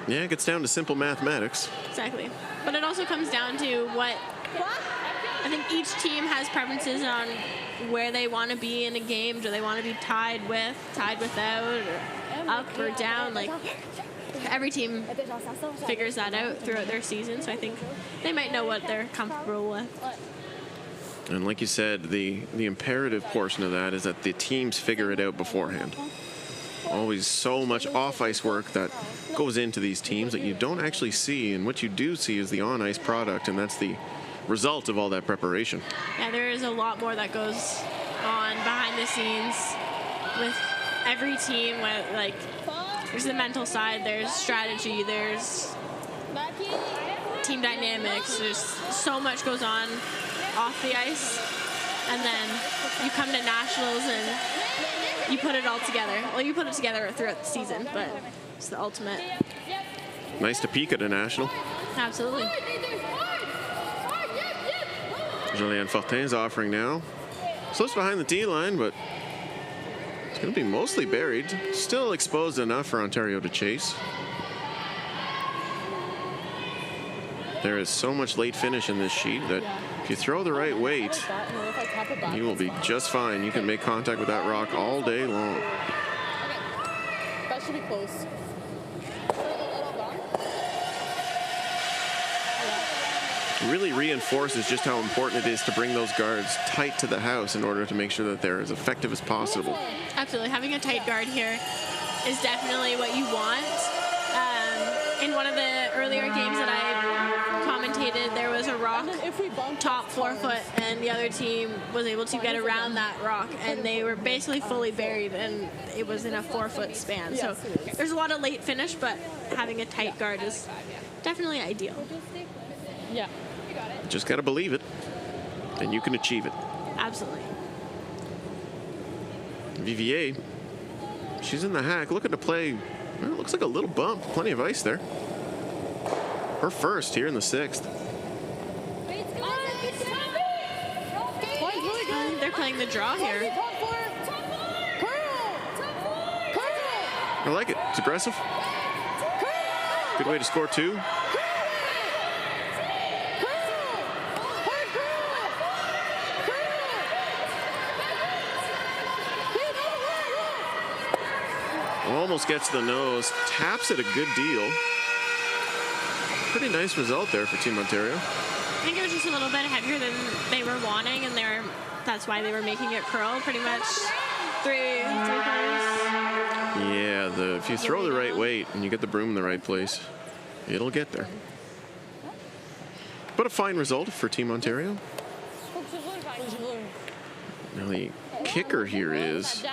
Yeah, it gets down to simple mathematics. Exactly. But it also comes down to what I think each team has preferences on where they want to be in a game. Do they want to be tied with, tied without, or up or down? Like, every team figures that out throughout their season, so I think they might know what they're comfortable with. And like you said, the imperative portion of that is that the teams figure it out beforehand. Always so much off-ice work that goes into these teams that you don't actually see, and what you do see is the on-ice product, and that's the result of all that preparation. Yeah, there is a lot more that goes on behind the scenes with every team. Like, there's the mental side, there's strategy, there's team dynamics. There's so much goes on off the ice, and then you come to nationals and you put it all together. Well, you put it together throughout the season, but it's the ultimate. Nice to peak at a national. Absolutely. Julianne Fortin's offering now. Slips behind the tee line, but it's going to be mostly buried. Still exposed enough for Ontario to chase. There is so much late finish in this sheet that if you throw the right weight, you will be just fine. You can make contact with that rock all day long. That should be close. Really reinforces just how important it is to bring those guards tight to the house in order to make sure that they're as effective as possible. Absolutely. Having a tight guard here is definitely what you want. In one of the earlier games that I commentated, there was a rock rock, And then if we bump, top 4 foot, and the other team was able to get around that rock, and they were basically fully buried, and it was in a 4 foot span. So there's a lot of late finish, but having a tight guard is definitely ideal. Yeah. Just got to believe it, and you can achieve it. Absolutely. Vivier, she's in the hack, looking to play. Well, it looks like a little bump. Plenty of ice there. Her first here in the 6th. They're playing the draw here. I like it. It's aggressive. Good way to score 2. Almost gets the nose, taps it a good deal. Pretty nice result there for Team Ontario. I think it was just a little bit heavier than they were wanting, and that's why they were making it curl pretty much 3 quarters. Yeah, if you throw the right weight and you get the broom in the right place, it'll get there. But a fine result for Team Ontario. Now the kicker here is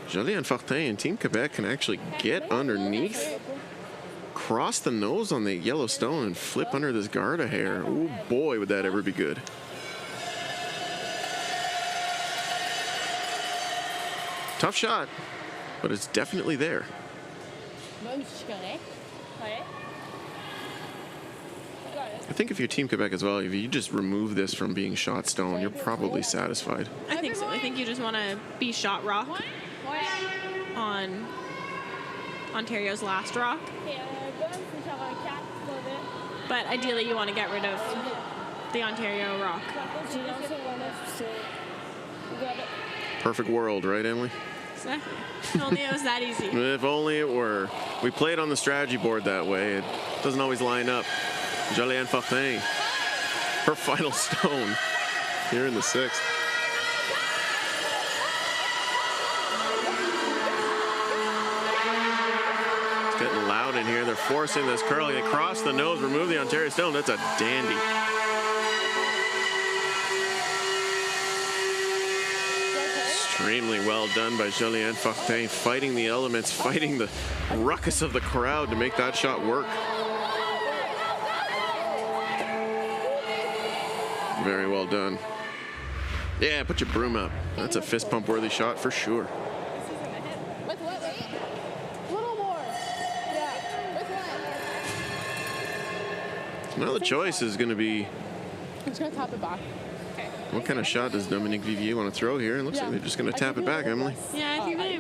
Joliane Fortin and Team Quebec can actually get underneath, cross the nose on the yellow stone, and flip under this guard a hair. Oh boy, would that ever be good. Tough shot, but it's definitely there. I think if you're Team Quebec as well, if you just remove this from being shot stone, you're probably satisfied. I think so. I think you just want to be shot rock on Ontario's last rock. But ideally you want to get rid of the Ontario rock. Perfect world, right, Emily? Exactly. If only it was that easy. If only it were. We played on the strategy board that way. It doesn't always line up. Joliane Fortin, her final stone here in the 6th. It's getting loud in here. They're forcing this curling across the nose, remove the Ontario stone. That's a dandy. Extremely well done by Joliane Fortin, fighting the elements, fighting the ruckus of the crowd to make that shot work. Very well done. Yeah, put your broom up. That's a fist pump worthy shot for sure. Now the choice is going to be, I'm just going to tap it back. what kind of shot does Dominique Vivier want to throw here? It looks like they're just going to tap it back, Emily. Yeah, I think they...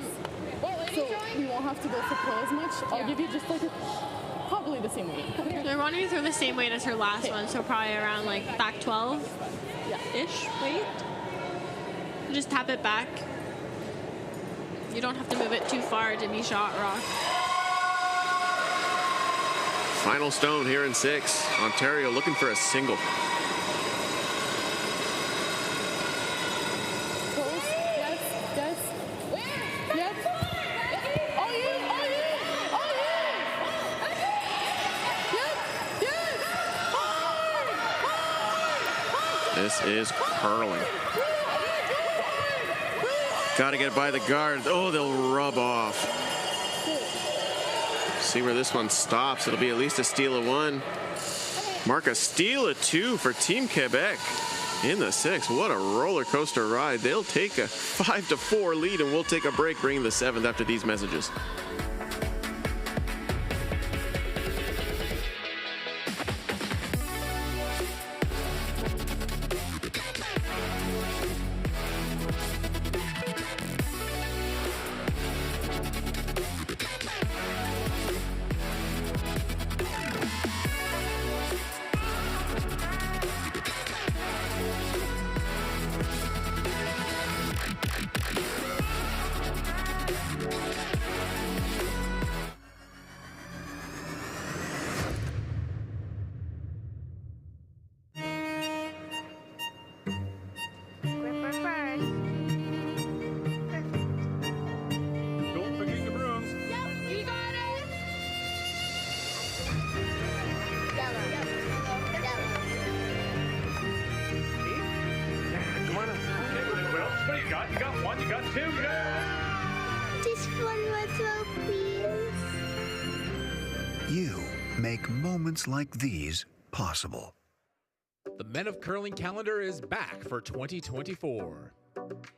So you won't have to go for curl as much. I'll give you just like probably the same weight. They're wanting to throw the same weight as her last one, so probably around like back 12-ish weight. Just tap it back. You don't have to move it too far to be shot rock. Final stone here in 6. Ontario looking for a single. This is curling. Got to get by the guard. Oh, they'll rub off. See where this one stops. It'll be at least a steal of 1. Mark a steal of 2 for Team Quebec in the 6th. What a roller coaster ride. They'll take a 5-4 lead, and we'll take a break, bringing the 7th after these messages. got 2, yeah! Just one more throw, please. You make moments like these possible. The Men of Curling calendar is back for 2024.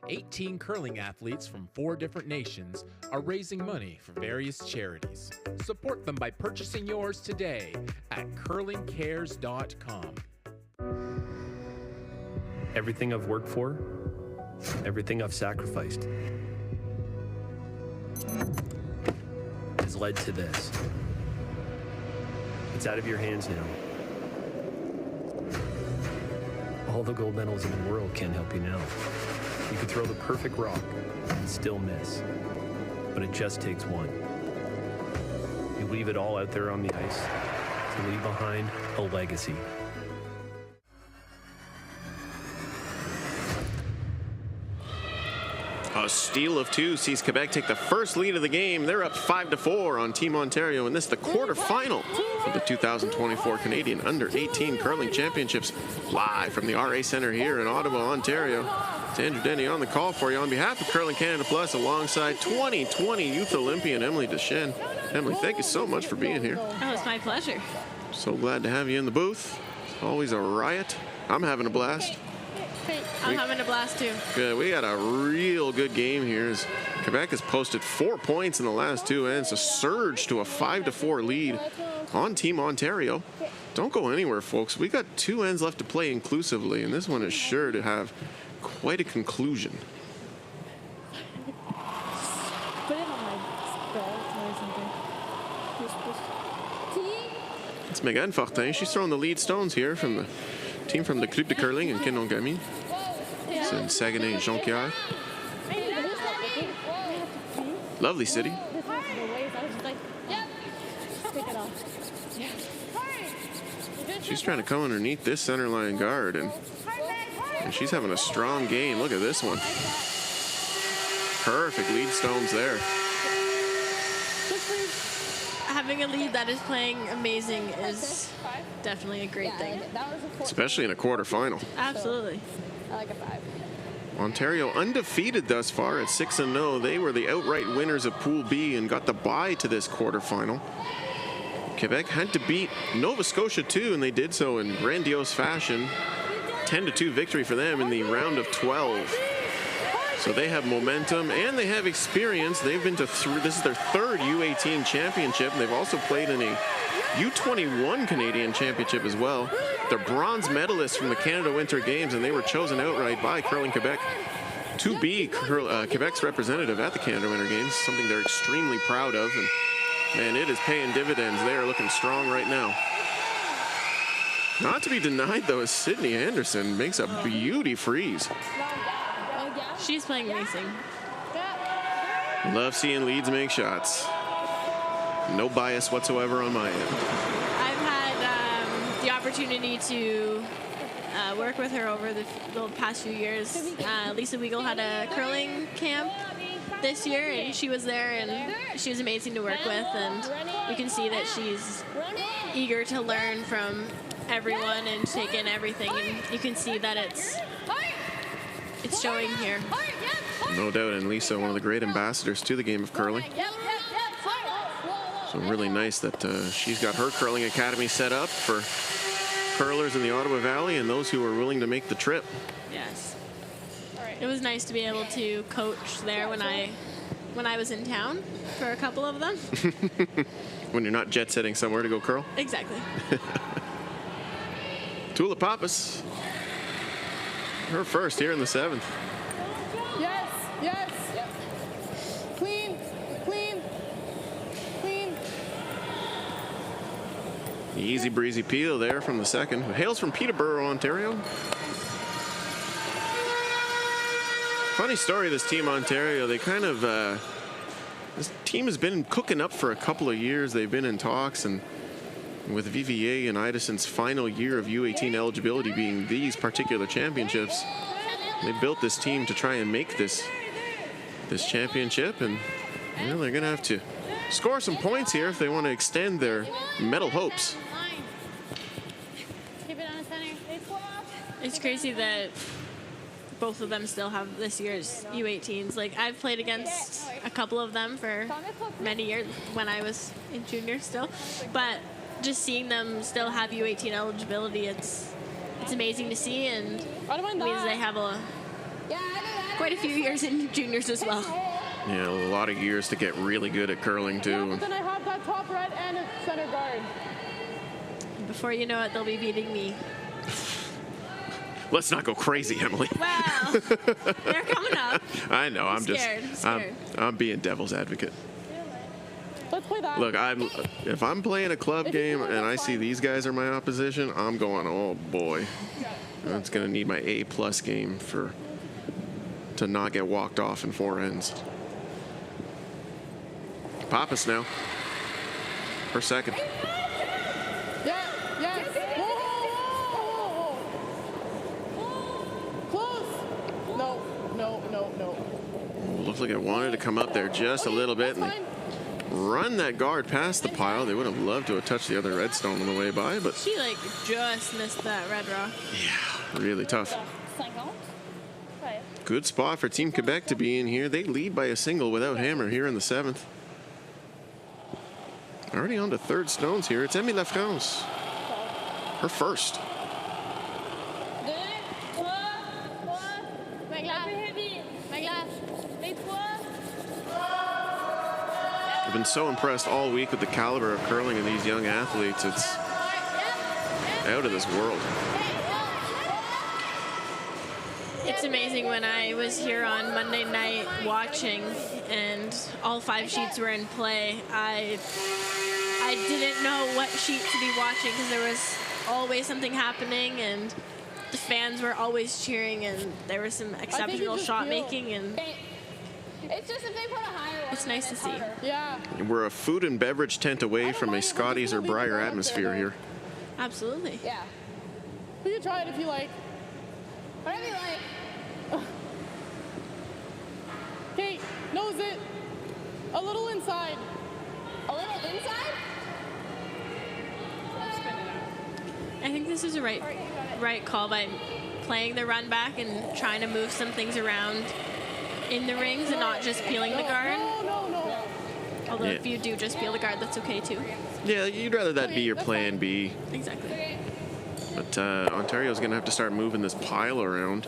18 curling athletes from 4 different nations are raising money for various charities. Support them by purchasing yours today at curlingcares.com. Everything I've worked for, everything I've sacrificed, has led to this. It's out of your hands now. All the gold medals in the world can't help you now. You could throw the perfect rock and still miss, but it just takes one. You leave it all out there on the ice to leave behind a legacy. A steal of 2 sees Quebec take the first lead of the game. They're up 5-4 on Team Ontario, and this is the quarterfinal of the 2024 Canadian Under-18 Curling Championships, live from the RA Centre here in Ottawa, Ontario. It's Andrew Denny on the call for you on behalf of Curling Canada Plus, alongside 2020 Youth Olympian Emily Deschênes. Emily, thank you so much for being here. Oh, it's my pleasure. So glad to have you in the booth. It's always a riot. I'm having a blast. I'm having a blast too. Good. We got a real good game here as Quebec has posted 4 points in the last 2 ends, a surge to a 5-4 lead on Team Ontario. Don't go anywhere, folks. We got 2 ends left to play inclusively, and this one is sure to have quite a conclusion. Put it on my belt or something. It's Megan Fortin. She's throwing the lead stones here from the team from the Club de Curling in Kenongami. It's in Saguenay and Jonquière. Lovely city. She's trying to come underneath this center line guard, and she's having a strong game. Look at this one. Perfect lead stones there. Having a lead that is playing amazing is definitely a great thing. Especially in a quarterfinal. Absolutely. I like a 5. Ontario undefeated thus far at 6-0. They were the outright winners of Pool B and got the bye to this quarterfinal. Quebec had to beat Nova Scotia too, and they did so in grandiose fashion. 10-2 victory for them in the round of 12. So they have momentum and they have experience. They've been to this is their 3rd U18 championship, and they've also played in a U21 Canadian championship as well. They're bronze medalists from the Canada Winter Games, and they were chosen outright by Curling Quebec to be Quebec's representative at the Canada Winter Games, something they're extremely proud of. And man, it is paying dividends. They are looking strong right now. Not to be denied, though, is Sydney Anderson makes a beauty freeze. She's playing amazing. Love seeing leads make shots. No bias whatsoever on my end. I've had the opportunity to work with her over the past few years. Lisa Weigel had a curling camp this year, and she was there, and she was amazing to work with, and you can see that she's eager to learn from everyone and take in everything, and you can see that it's showing here. No doubt, and Lisa, one of the great ambassadors to the game of curling. So really nice that she's got her curling academy set up for curlers in the Ottawa Valley and those who are willing to make the trip. Yes. It was nice to be able to coach there when I was in town for a couple of them. When you're not jet setting somewhere to go curl. Exactly. Tula Pappas. Her first here in the 7th. Yes, yes. Yep. Clean, clean, clean. The easy breezy peel there from the 2nd, who hails from Peterborough, Ontario. Funny story, this Team Ontario. They kind of, this team has been cooking up for a couple of years. They've been in talks, and with VVA and Idison's final year of U18 eligibility being these particular championships, they built this team to try and make this championship, and you know, they're going to have to score some points here if they want to extend their medal hopes. It's crazy that both of them still have this year's U18s. Like, I've played against a couple of them for many years when I was in junior still, but just seeing them still have U18 eligibility, it's amazing to see, and means they have quite a few years in juniors as well. Yeah, a lot of years to get really good at curling too. Yeah, but then I have that top red and a center guard. Before you know it, they'll be beating me. Let's not go crazy, Emily. Wow, they're coming up. I know. I'm scared. I'm being devil's advocate. Let's play that. Look, if I'm playing a club game and I see these guys are my opposition, I'm going, oh boy, that's gonna need my A+ game to not get walked off in 4 ends. Pappas now. Per second. Yeah. Whoa. Close. No. Looked like it wanted to come up there just a little bit, and they run that guard past the pile. They would have loved to have touched the other redstone on the way by, but she like just missed that red rock. Yeah, really tough. Good spot for Team Quebec to be in here. They lead by a single without hammer here in the 7th. Already on to 3rd stones here. It's Emily Lafrance. Her first. I've been so impressed all week with the caliber of curling of these young athletes. It's out of this world. It's amazing. When I was here on Monday night watching and all 5 sheets were in play, I didn't know what sheet to be watching because there was always something happening and the fans were always cheering and there was some exceptional shot making, and it's just if they put a higher one, it's nice to see. Yeah. We're a food and beverage tent away from a Scotties or Briar atmosphere here. Absolutely. Yeah. We can try it if you like. Whatever you like. Kate, nose it. A little inside. A little inside? I think this is a right call by playing the run back and trying to move some things around in the rings and not just peeling the guard. No. Although if you do just peel the guard, that's okay too. Yeah, you'd rather that be your plan B. Exactly. But Ontario's going to have to start moving this pile around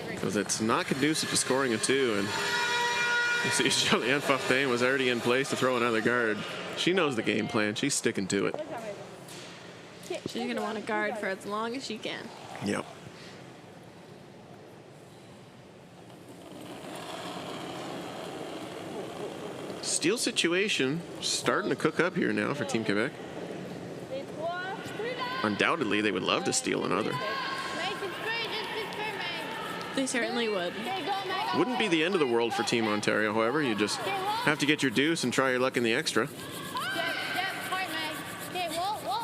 because it's not conducive to scoring a 2. And you see Julianne Fortin was already in place to throw another guard. She knows the game plan. She's sticking to it. She's going to want to guard for as long as she can. Yep. Steal situation starting to cook up here now for Team Quebec. Undoubtedly, they would love to steal another. They certainly would. Wouldn't be the end of the world for Team Ontario, however. You just have to get your deuce and try your luck in the extra.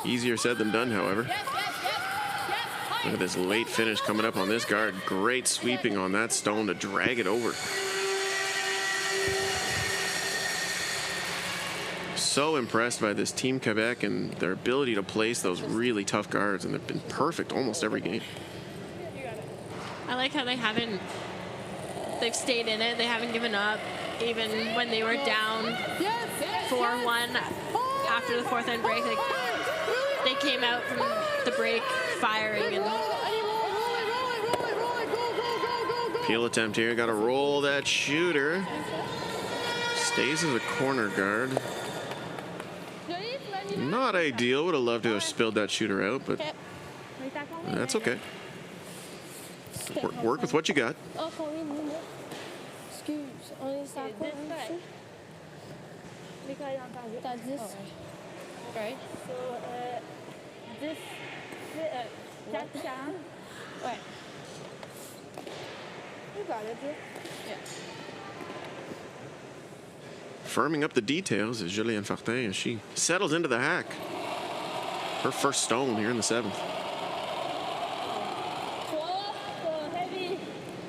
Easier said than done, however. Look at this late finish coming up on this guard. Great sweeping on that stone to drag it over. So impressed by this Team Quebec and their ability to place those really tough guards, and they've been perfect almost every game. I like how they've stayed in it. They haven't given up, even when they were down 4-1 after the 4th end break. They came out from the break firing. And peel attempt here. Got to roll that shooter. Stays as a corner guard. Not ideal. Would have loved to have spilled that shooter out, but that's okay. Work with what you got. Excuse, on est à quoi ici? T'as 10. Okay. So, 10, 4, 40. Ouais. You got it, yeah. Firming up the details is Julianne Fortin as she settles into the hack. Her first stone here in the 7th. Heavy,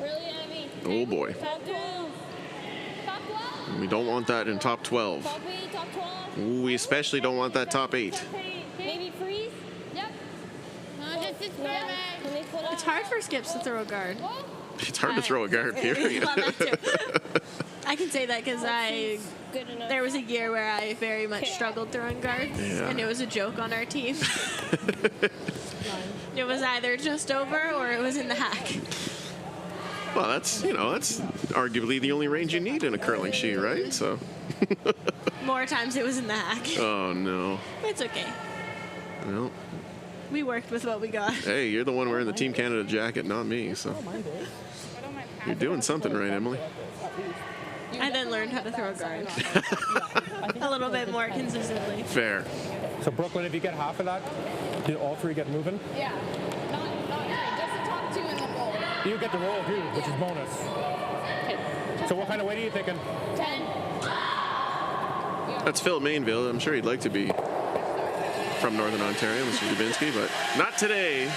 really heavy. Oh boy. Top 12. Top 12. We don't want that in top 12. Top 8, top 12. We especially don't want that top 8. Maybe freeze? Yep. It's hard for Skips to throw a guard. It's hard to throw a guard, period. Well, that too. I can say that because there was a year where I very much struggled throwing guards, and it was a joke on our team. It was either just over or it was in the hack. Well, that's arguably the only range you need in a curling sheet, right? So. More times it was in the hack. Oh, no. It's okay. Well. We worked with what we got. Hey, you're the one wearing the Team Canada jacket, not me, so. You're doing something right, Emily. I then learned how to throw a guard. A little bit more consistently. Fair. So, Brooklyn, if you get half of that, do all three get moving? Yeah. Not just the top two in the roll. You get the roll, too, which is bonus. Okay. So what kind of weight are you thinking? 10. That's Phil Mainville. I'm sure he'd like to be from Northern Ontario, Mr. Dubinsky, but not today.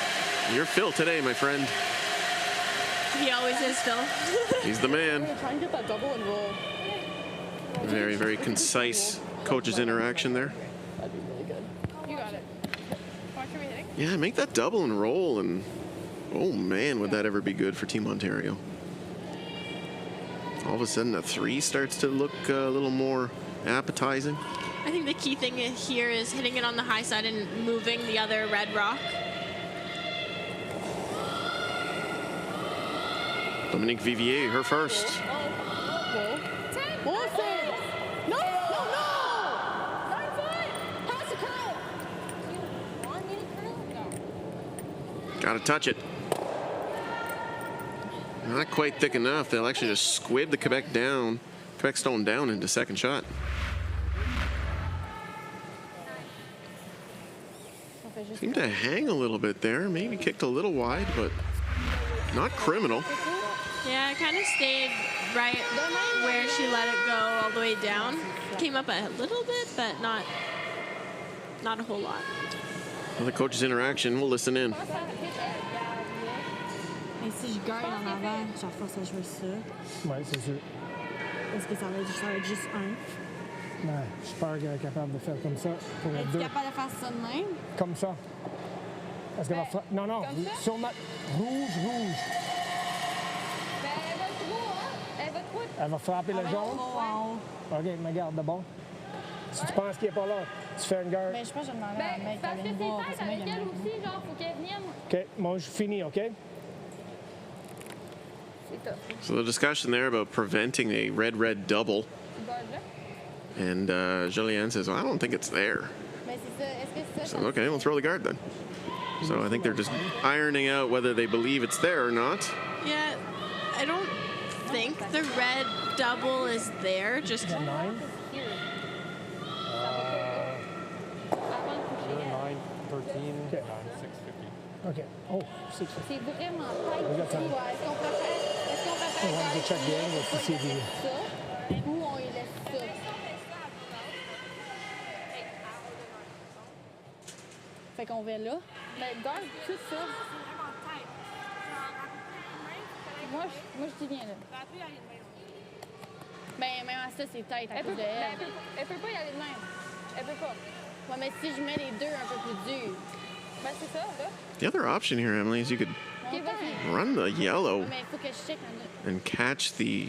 You're Phil today, my friend. He always is, Phil. He's the man. I'm gonna try and get that double and roll. Very, very concise coaches interaction there. That'd be really good. You got it. Watch everything. Yeah, make that double and roll, and oh man, would that ever be good for Team Ontario. All of a sudden, a 3 starts to look a little more appetizing. I think the key thing here is hitting it on the high side and moving the other red rock. Dominique Vivier, her first. No! Pass the curl. Gotta touch it. Not quite thick enough. They'll actually just squib the Quebec stone down into second shot. Seemed to hang a little bit there. Maybe kicked a little wide, but not criminal. Yeah, it kind of stayed right where she let it go all the way down. Came up a little bit, but not a whole lot. Well, the coaches' interaction, we'll listen in. Et si je gagne en avant, je force à jouer ça. Oui, c'est sûr. Est-ce que ça va être juste un? Ouais, je suis pas capable de faire comme ça pour être Es-tu deux. capable de faire ça de même? Comme ça. Est-ce qu'elle va frapper? Non, non, sur ma... Rouge. Ben, elle va trop, hein? Elle va trop. Elle va frapper le jaune? OK, mais garde d'abord. Si tu penses qu'il n'est pas là, tu fais une garde. Ben, je pense que je demandais à un mec Parce que d'aller me voir. c'est Parce que avec moi, il y en a elle un. aussi, genre, faut qu'elle vienne. OK, moi, je finis, OK? C'est top. So the discussion there about preventing a red double. And Julianne says, well, I don't think it's there. Mais c'est ça. Est-ce que c'est ça? So, okay, we'll throw the guard then. So I think they're just ironing out whether they believe it's there or not. Yeah, I don't think the red double is there. Just 9? 9, 13, 9, 650. OK. Oh, 650. C'est vraiment We got tight. time. Est-ce qu'on préfère On va check the angle to see the... ça ou on y laisse ça? Fait qu'on va là. Ben, garde tout ça. Moi, je dis viens là. Ben, même à ça, c'est tête à cause de elle. Elle peut pas y aller de même. Elle peut pas. Ouais, mais si je mets les deux un peu plus durs. Ben, c'est ça, là. The other option here, Emily, is you could OK, vas-y. run the yellow Mais il faut que je check en and catch the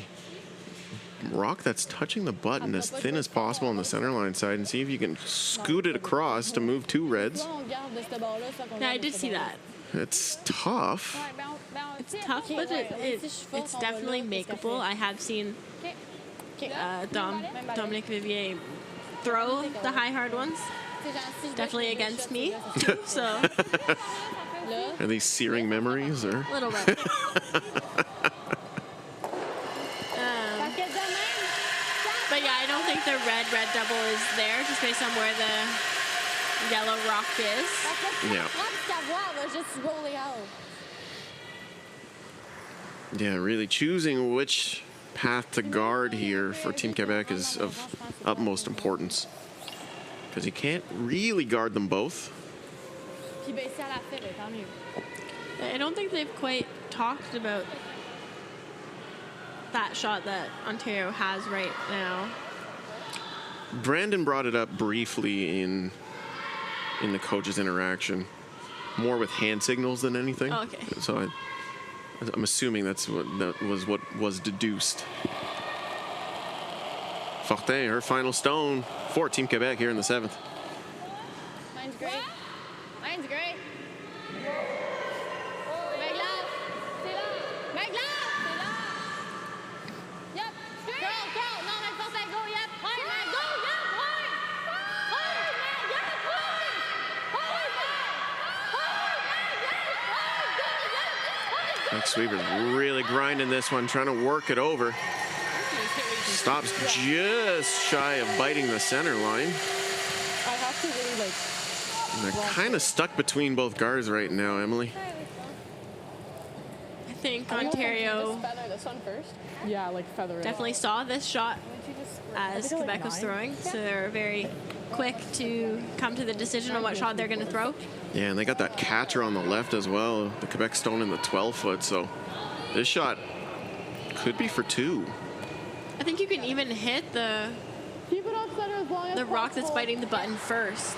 rock that's touching the button as thin as possible on the center line side and see if you can scoot it across to move 2 reds. Soit on garde de ce bord-là, soit qu'on yeah, I garde de did ce see bord-là. that. It's tough. Ouais, ben, It's tough, but it's definitely makeable. I have seen Dominique Vivier throw the high hard ones. Definitely against me. So Are these searing memories or? a little bit. But yeah, I don't think the red double is there, just based on where the yellow rock is. Yeah. Yeah, really choosing which path to guard here for Team Quebec is of utmost importance. Because you can't really guard them both. I don't think they've quite talked about that shot that Ontario has right now. Brandon brought it up briefly in the coaches' interaction, more with hand signals than anything. Oh, okay. So I'm assuming that was deduced. Fortin, her final stone for Team Quebec here in the 7th. Mine's great. Mine's great. Yep. Girl. Non, mais force à go. Yep. Hard, man. Go. Yep. Hard. Hard, man. Yep. Hard. Mike Sweever's really grinding this one, trying to work it over. Stops just shy of biting the center line. I have to really like. And they're kind of stuck between both guards right now, Emily. I think Ontario Just feather this one first. Yeah, like feather it. definitely saw this shot as Quebec was throwing, so they're very quick to come to the decision on what shot they're going to throw. Yeah, and they got that catcher on the left as well, the Quebec stone in the 12-foot, so this shot could be for 2. I think you can even hit the Keep it on center as long as rock that's biting the button first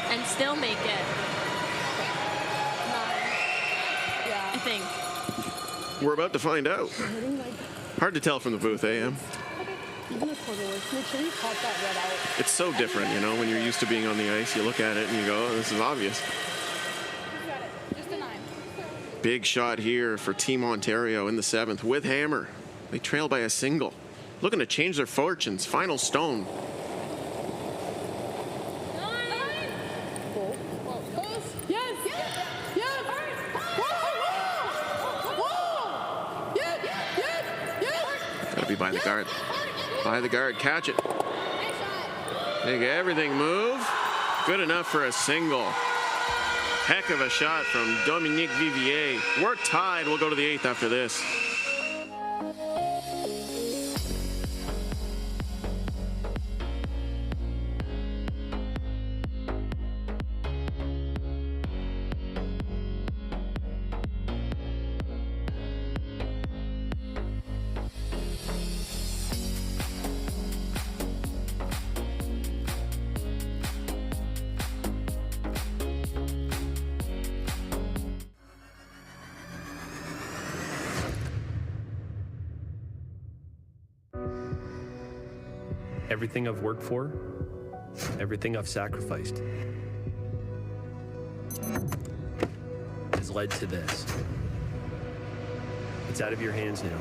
and still make it. I think. We're about to find out. Hard to tell from the booth, Em. Even a quarter works. Make sure you pop that red out. It's so different, you know, when you're used to being on the ice. You look at it and you go, oh, this is obvious. Got it. Just a 9. Big shot here for Team Ontario in the 7th with hammer. They trail by a single. Looking to change their fortunes. Final stone. Yes! Yes! Gotta be by the guard. By the guard, catch it. Make everything move. Good enough for a single. Heck of a shot from Dominique Vivier. We're tied. We'll go to the 8th after this. Everything I've worked for, everything I've sacrificed, has led to this. It's out of your hands now.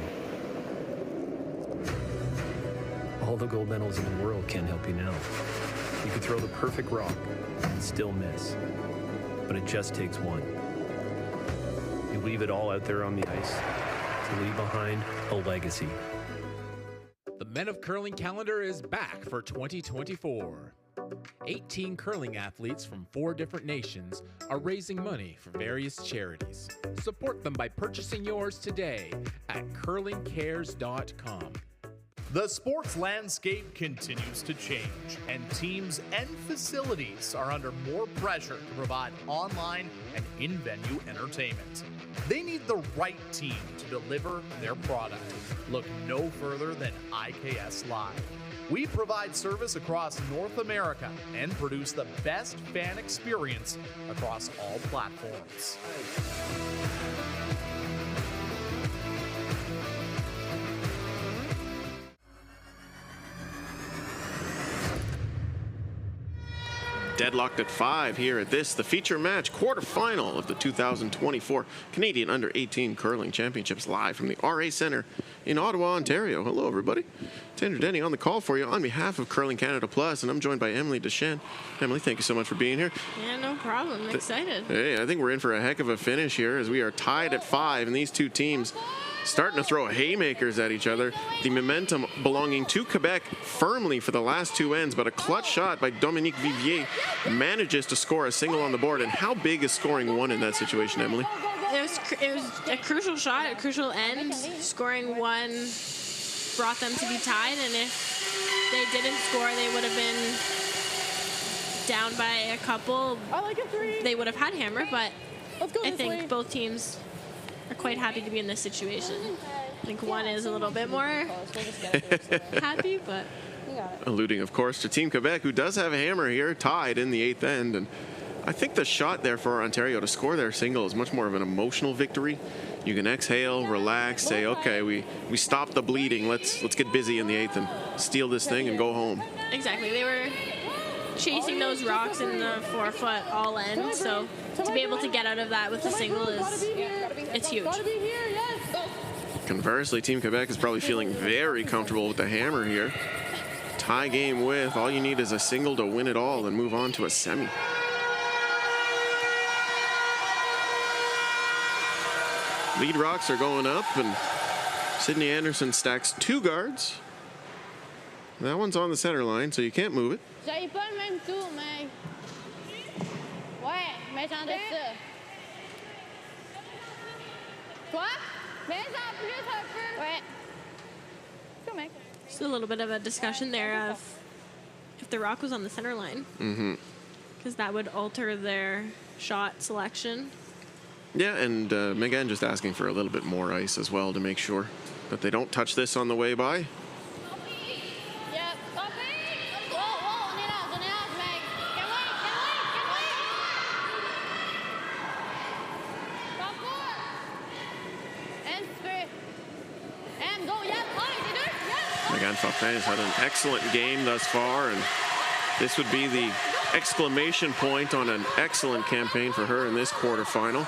All the gold medals in the world can't help you now. You could throw the perfect rock and still miss, but it just takes one. You leave it all out there on the ice to leave behind a legacy. The Men of Curling calendar is back for 2024. 18 curling athletes from 4 different nations are raising money for various charities. Support them by purchasing yours today at curlingcares.com. The sports landscape continues to change, and teams and facilities are under more pressure to provide online and in-venue entertainment. They need the right team to deliver their product. Look no further than IKS Live. We provide service across North America and produce the best fan experience across all platforms. Deadlocked at 5 here at the feature match quarterfinal of the 2024 Canadian Under-18 Curling Championships, live from the RA Centre in Ottawa, Ontario. Hello, everybody. Tanner Denny on the call for you on behalf of Curling Canada Plus, and I'm joined by Emily Deschênes. Emily, thank you so much for being here. Yeah, no problem. I'm excited. Hey, I think we're in for a heck of a finish here as we are tied at 5, and these two teams starting to throw haymakers at each other. The momentum belonging to Quebec firmly for the last 2 ends, but a clutch shot by Dominique Vivier manages to score a single on the board. And how big is scoring 1 in that situation, Emily? It was a crucial shot, a crucial end. Scoring 1 brought them to be tied, and if they didn't score, they would have been down by a couple. I like a 3. They would have had hammer, but I think way. both teams are quite happy to be in this situation. I think one is a little bit more happy, but alluding, of course, to Team Quebec, who does have a hammer here, tied in the 8th end. And I think the shot there for Ontario to score their single is much more of an emotional victory. You can exhale, relax, say, okay, we stopped the bleeding. Let's get busy in the 8th and steal this thing and go home. Exactly. They were chasing those rocks in the 4-foot all end, so to be able to get out of that with the single it's huge. Conversely, Team Quebec is probably feeling very comfortable with the hammer here. Tie game with, all you need is a single to win it all and move on to a semi. Lead rocks are going up, and Sydney Anderson stacks 2 guards. That one's on the center line, so you can't move it. J'avais pas le même tour, mais... Ouais, mais j'en ai ça. Quoi? Mais en plus un peu. Ouais. Just a little bit of a discussion there of if the rock was on the center line. Because that would alter their shot selection. Yeah, and Megan just asking for a little bit more ice as well to make sure that they don't touch this on the way by. Megan Fortin has had an excellent game thus far, and this would be the exclamation point on an excellent campaign for her in this quarterfinal.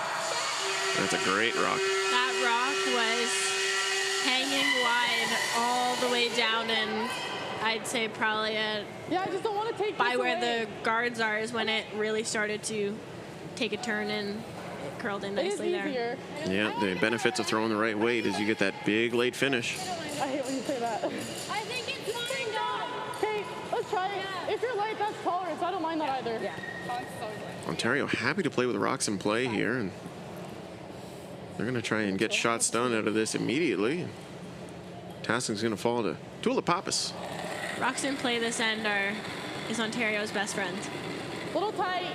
That's a great rock. That rock was hanging wide all the way down, and I'd say probably at I just don't want to take by where the guards are is when it really started to take a turn, and it curled in nicely there. Yeah, the benefits of throwing the right weight is you get that big late finish. I hate when you say that. I think it's mine, though. Okay, let's try it. If you're late, that's tolerance. I don't mind that either. Yeah. Ontario happy to play with rocks in play here, and they're going to try and get shots done out of this immediately. Tassing's going to fall to Tula Pappas. Rocks in play this end is Ontario's best friend. Little tight.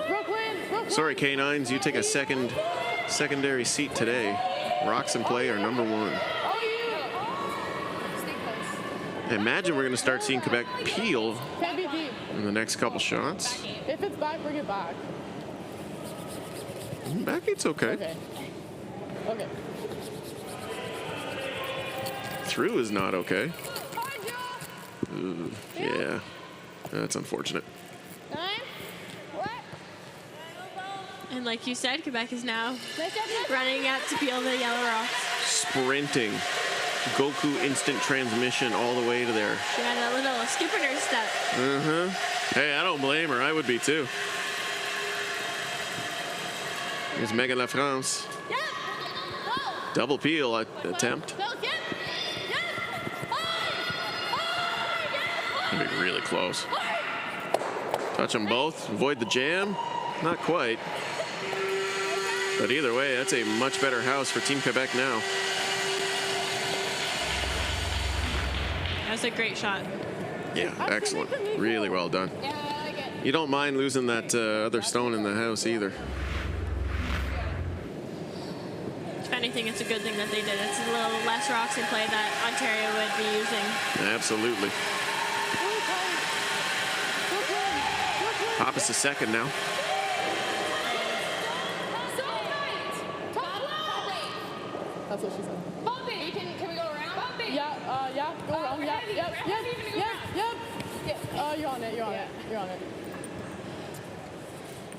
Brooklyn. Sorry, K9s, you take a secondary seat today. Rocks in play are number 1. Imagine we're going to start seeing Quebec peel in the next couple shots. If it's back, bring it back. Backgate's okay. Okay. Through is not okay. Ooh, yeah, that's unfortunate. And like you said, Quebec is now running out to peel the yellow rocks. Sprinting. Goku instant transmission all the way to there. She had a little skipper nurse step. Hey, I don't blame her. I would be too. Here's Megan LaFrance. Double peel attempt. Gonna be really close. Touch them both. Avoid the jam. Not quite. But either way, that's a much better house for Team Quebec now. That was a great shot. Yeah, excellent. Really well done. You don't mind losing that other stone in the house either. If anything, it's a good thing that they did. It's a little less rocks in play that Ontario would be using. Absolutely. Pappas is second now. That's what she said. Bobby, can we go around? Bobby. Yeah, go around. Yep. You're on it. You're on it.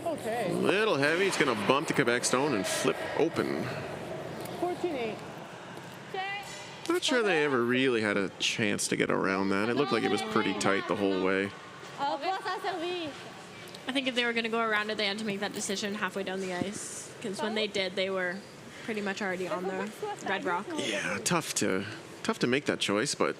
Okay. A little heavy. It's going to bump the Quebec stone and flip open. 14-8. Not sure they ever really had a chance to get around that. It looked like it was pretty tight the whole way. I think if they were going to go around it, they had to make that decision halfway down the ice. Because when they did, they were pretty much already on the red rock. Yeah, tough to make that choice, but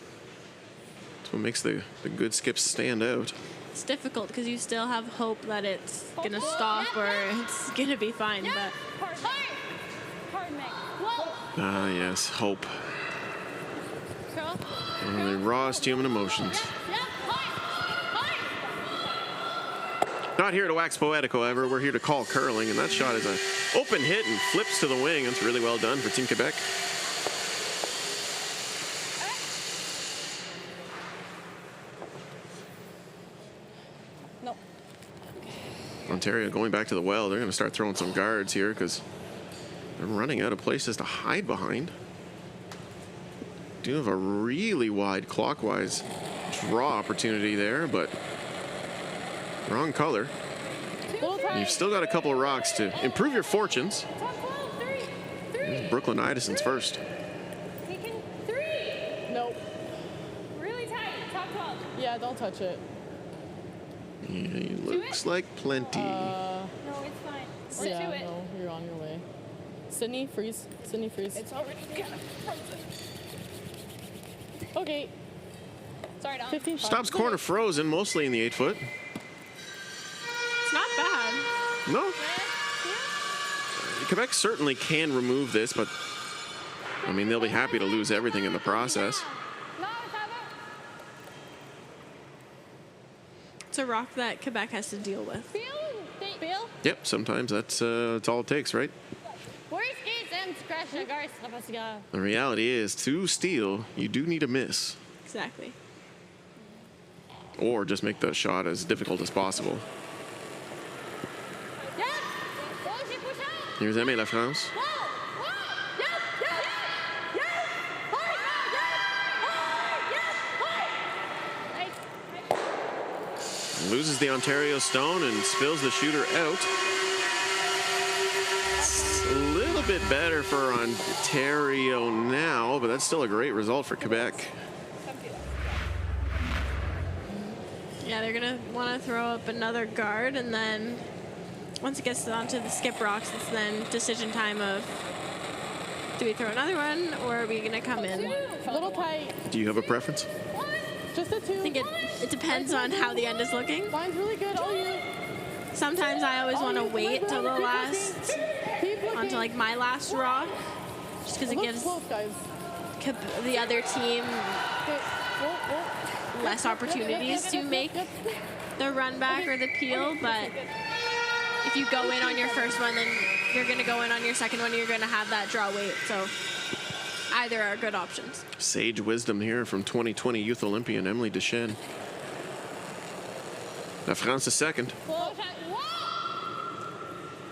that's what makes the good skips stand out. It's difficult because you still have hope that it's going to stop or it's going to be fine. But yes, hope. One of the rawest human emotions. Not here to wax poetic, however. We're here to call curling, and that shot is an open hit and flips to the wing. That's really well done for Team Quebec. Ontario going back to the well. They're going to start throwing some guards here because they're running out of places to hide behind. Do have a really wide clockwise draw opportunity there, but wrong color. You've still got a couple of rocks to improve your fortunes. Here's Brooklyn Idison's first. Nope. Really tight. Top 12. Yeah, don't touch it. Yeah, it looks like plenty. No, it's fine. Yeah, no, you're on your way. Sydney, freeze. Sydney, freeze. It's already kind of frozen. Okay. Sorry, Dom. 15. Stops corner frozen, mostly in the 8-foot. It's not bad. No. Quebec certainly can remove this, but I mean, they'll be happy to lose everything in the process. It's a rock that Quebec has to deal with. Bill? Yep, sometimes that's all it takes, right? Worst case, M scratch la gare, ce sera pas si grave. The reality is, to steal, you do need a miss. Exactly. Or just make the shot as difficult as possible. Here's Aimé Lafrance. Loses the Ontario stone and spills the shooter out. It's a little bit better for Ontario now, but that's still a great result for Quebec. Yeah, they're going to want to throw up another guard, and then once it gets onto the skip rocks, it's then decision time of, do we throw another one, or are we going to come in? A little tight. Do you have a preference? Just a 2. I think it depends on how the end is looking. Mine's really good. All you. Sometimes I always want to wait till the last, onto like my last rock, just because it gives the other team less opportunities to make the run back or the peel. But if you go in on your first one, then you're going to go in on your second one, you're going to have that draw weight. So either are good options. Sage wisdom here from 2020 Youth Olympian Emily Deschênes. Lafrance is second.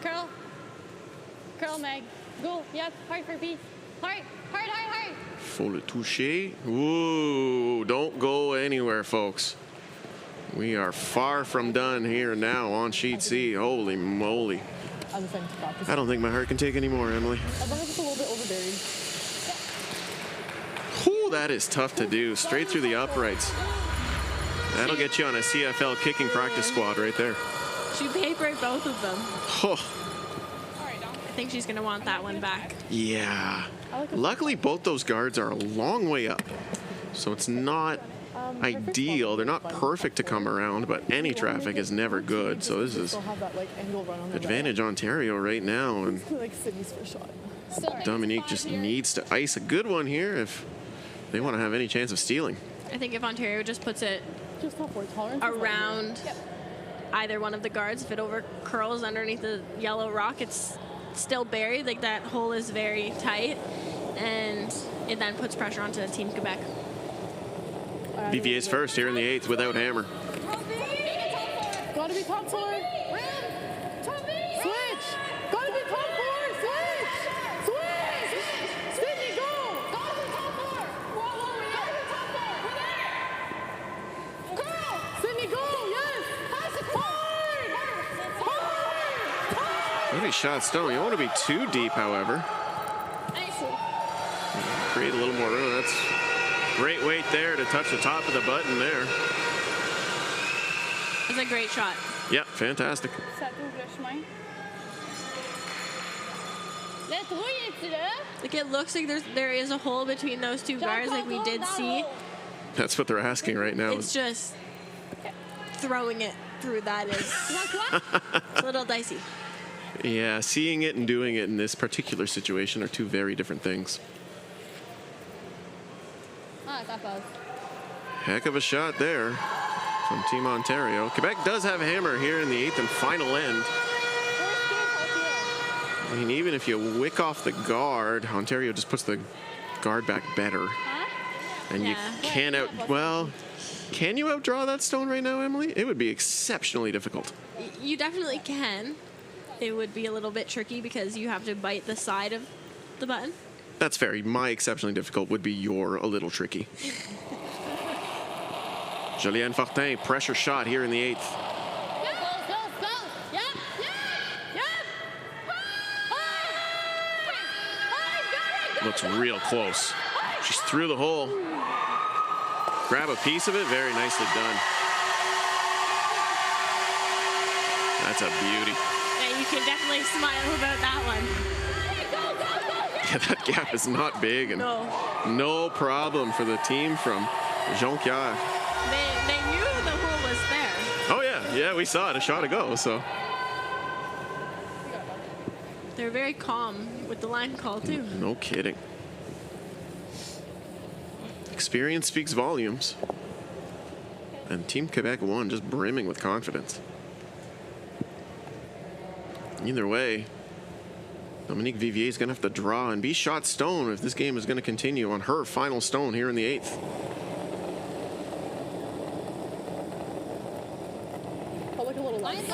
Curl. Curl, Meg. Go. Yep. Hard for B. Hard. Hard, hard, hard. Faut le toucher. Ooh, don't go anywhere, folks. We are far from done here now on sheet C. Holy moly. I don't think my heart can take any more, Emily. As long as it's a little bit overburied. Whew, that is tough to do. Straight through the uprights. That'll get you on a CFL kicking practice squad right there. She papered both of them. Oh. I think she's going to want that one back. Yeah. Luckily, both those guards are a long way up. So it's not ideal. They're not perfect to come around, but any traffic is never good. So this is advantage Ontario right now. And Dominique just needs to ice a good one here if they want to have any chance of stealing. I think if Ontario just puts it around either one of the guards, if it over curls underneath the yellow rock, it's still buried. Like that hole is very tight, and it then puts pressure onto Team Quebec. Vivier's first here in the 8th without hammer. Gotta be top 4. Switch. Gotta be top 4. Switch. Switch. Sydney, go. Gotta be top 4. Whoa, we gotta be top 4. We're there. Girl. Sydney, go. Yes. Hard. Really shot stone. You don't want to be too deep, however. Create a little more room. That's great weight there to touch the top of the button there. It's a great shot. Yep, fantastic. Like it looks like there is a hole between those two guards, like we did see. That's what they're asking right now. It's just throwing it through that is a little dicey. Yeah, seeing it and doing it in this particular situation are two very different things. Heck of a shot there from Team Ontario. Quebec does have a hammer here in the 8th and final end. I mean, even if you wick off the guard, Ontario just puts the guard back better. And you can can you outdraw that stone right now, Emily? It would be exceptionally difficult. you definitely can. It would be a little bit tricky because you have to bite the side of the button. That's fair. My exceptionally difficult would be your a little tricky. Julianne Fortin, pressure shot here in the 8th. Looks real close. She's through the hole. Grab a piece of it. Very nicely done. That's a beauty. Yeah, you can definitely smile about that one. Yeah, that gap is not big, and no problem for the team from Jonquière. They knew the hole was there. Oh yeah, we saw it a shot ago. So they're very calm with the line call too. No kidding. Experience speaks volumes, and Team Quebec won just brimming with confidence. Either way, Dominique Vivier is going to have to draw and be shot stone if this game is going to continue on her final stone here in the 8th. Oh, look a little light.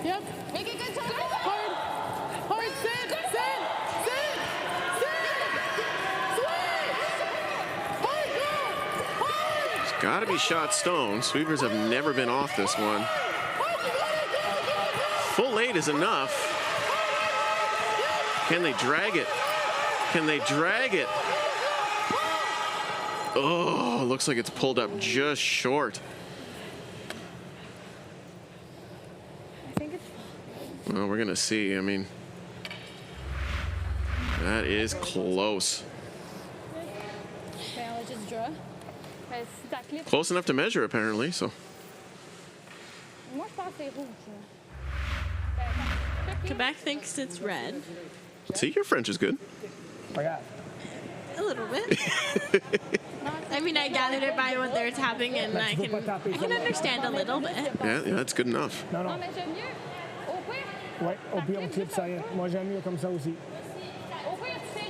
Yep. Make it good time. Hard. Sit. It's got to be shot stone. Sweepers have never been off this one. Full 8 is enough. Can they drag it? Oh, looks like it's pulled up just short. I think it's... Well, we're going to see. I mean, that is close. Okay, I'll just draw. Close enough to measure, apparently, so. Moi, je pense que c'est rouge. Quebec thinks it's red. See, your French is good. A little bit. I mean, I gathered it by what they're tapping, and I can understand a little bit. Yeah, that's good enough. Non. Ouais, au pire, on clip ça. Moi, j'aime mieux comme ça aussi.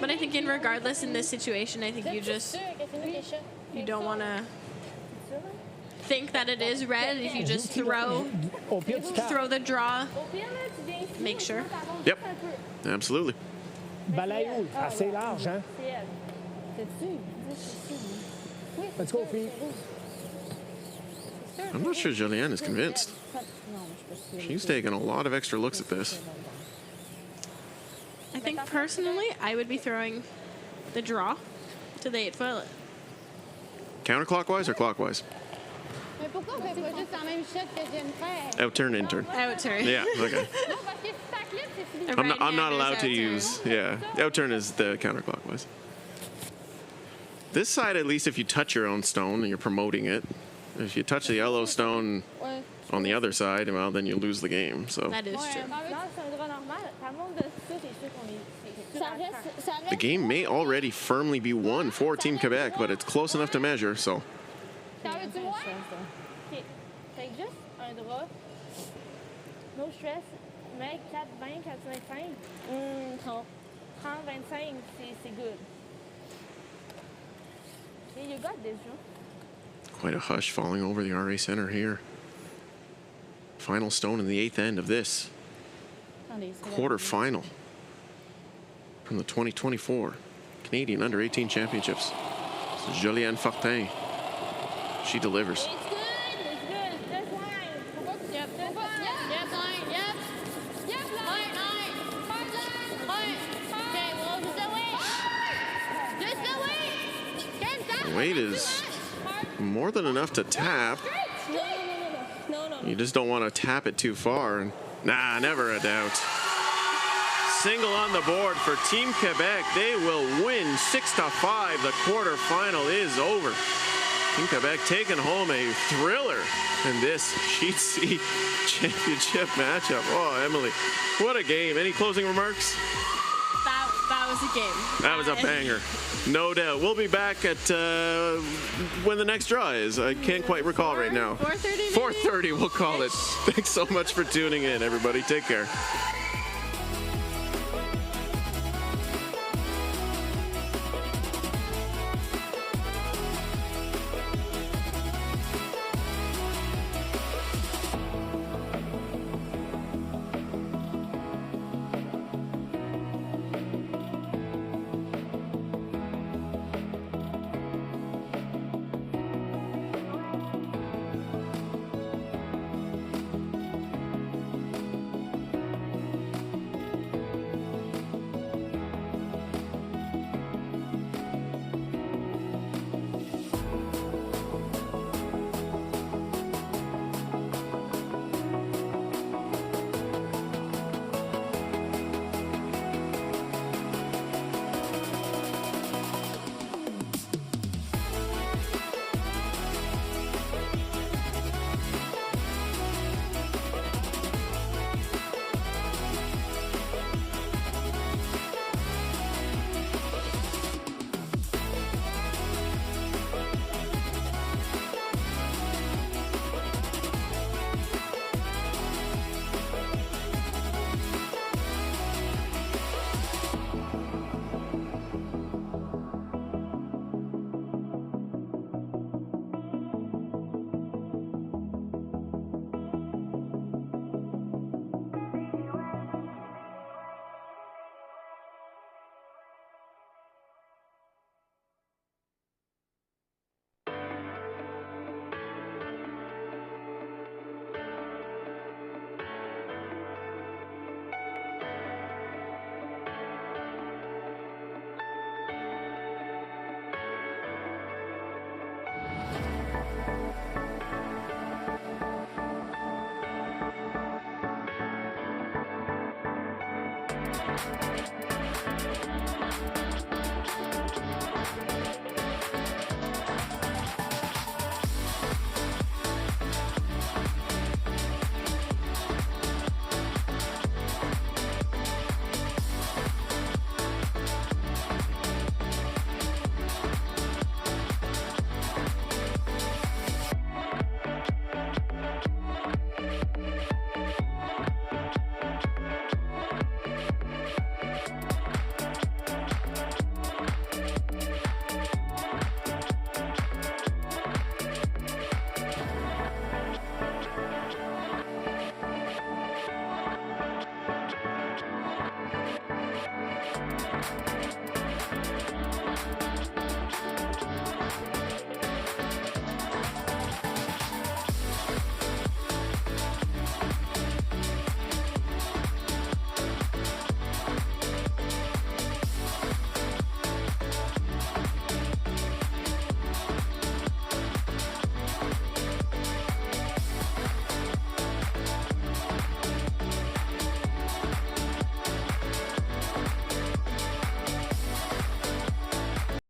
But I think regardless in this situation, I think you don't want to think that it is red. If you just throw the draw, make sure. Yep, absolutely. Balayeuse, assez large, hein? Let's go, Pete. I'm not sure Julianne is convinced. She's taking a lot of extra looks at this. I think personally, I would be throwing the draw to the 8-foot. Counterclockwise or clockwise? Outturn, intern. Outturn. Yeah, okay. I'm not allowed to use, outturn is the counterclockwise. This side, at least if you touch your own stone and you're promoting it, if you touch the yellow stone on the other side, well, then you lose the game. So that is true. The game may already firmly be won for Team Quebec, but it's close enough to measure, so. Fait juste un drap. No stress. Mais 4-20, 4-25. 30-25, c'est good. Okay, you got this, Joe. Quite a hush falling over the RA Center here. Final stone in the 8th end of this quarterfinal from the 2024 Canadian Under-18 Championships. This is Julianne Fortin. She delivers. The weight is more than enough to tap. You just don't want to tap it too far. Nah, never a doubt. Single on the board for Team Quebec. They will win 6-5. The quarterfinal is over. Team Quebec taking home a thriller in this Sheet C championship matchup. Oh, Emily, what a game. Any closing remarks? That was a game. That was a banger. No doubt. We'll be back at when the next draw is. I can't quite recall right now. 4:30. 4:30, we'll call it. Thanks so much for tuning in, everybody. Take care. Bye.